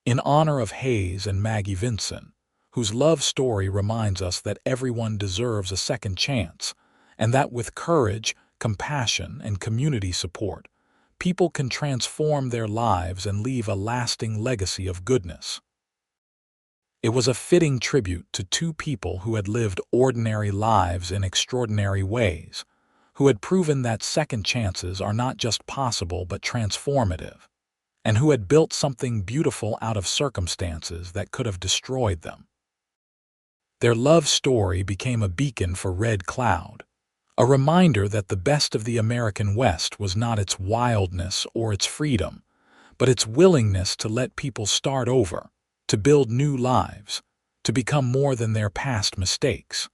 "In honor of Hayes and Maggie Vinson, whose love story reminds us that everyone deserves a second chance, and that with courage, compassion, and community support, people can transform their lives and leave a lasting legacy of goodness." It was a fitting tribute to two people who had lived ordinary lives in extraordinary ways, who had proven that second chances are not just possible but transformative, and who had built something beautiful out of circumstances that could have destroyed them. Their love story became a beacon for Red Cloud, a reminder that the best of the American West was not its wildness or its freedom, but its willingness to let people start over, to build new lives, to become more than their past mistakes.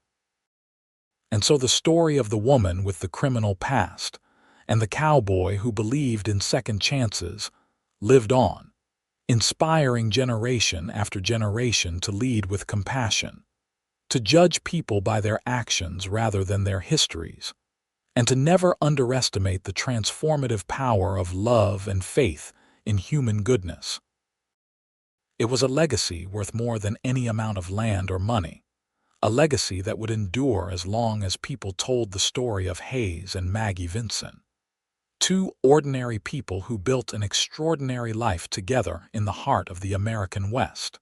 And so the story of the woman with the criminal past and the cowboy who believed in second chances lived on, inspiring generation after generation to lead with compassion, to judge people by their actions rather than their histories, and to never underestimate the transformative power of love and faith in human goodness. It was a legacy worth more than any amount of land or money, a legacy that would endure as long as people told the story of Hayes and Maggie Vinson, two ordinary people who built an extraordinary life together in the heart of the American West.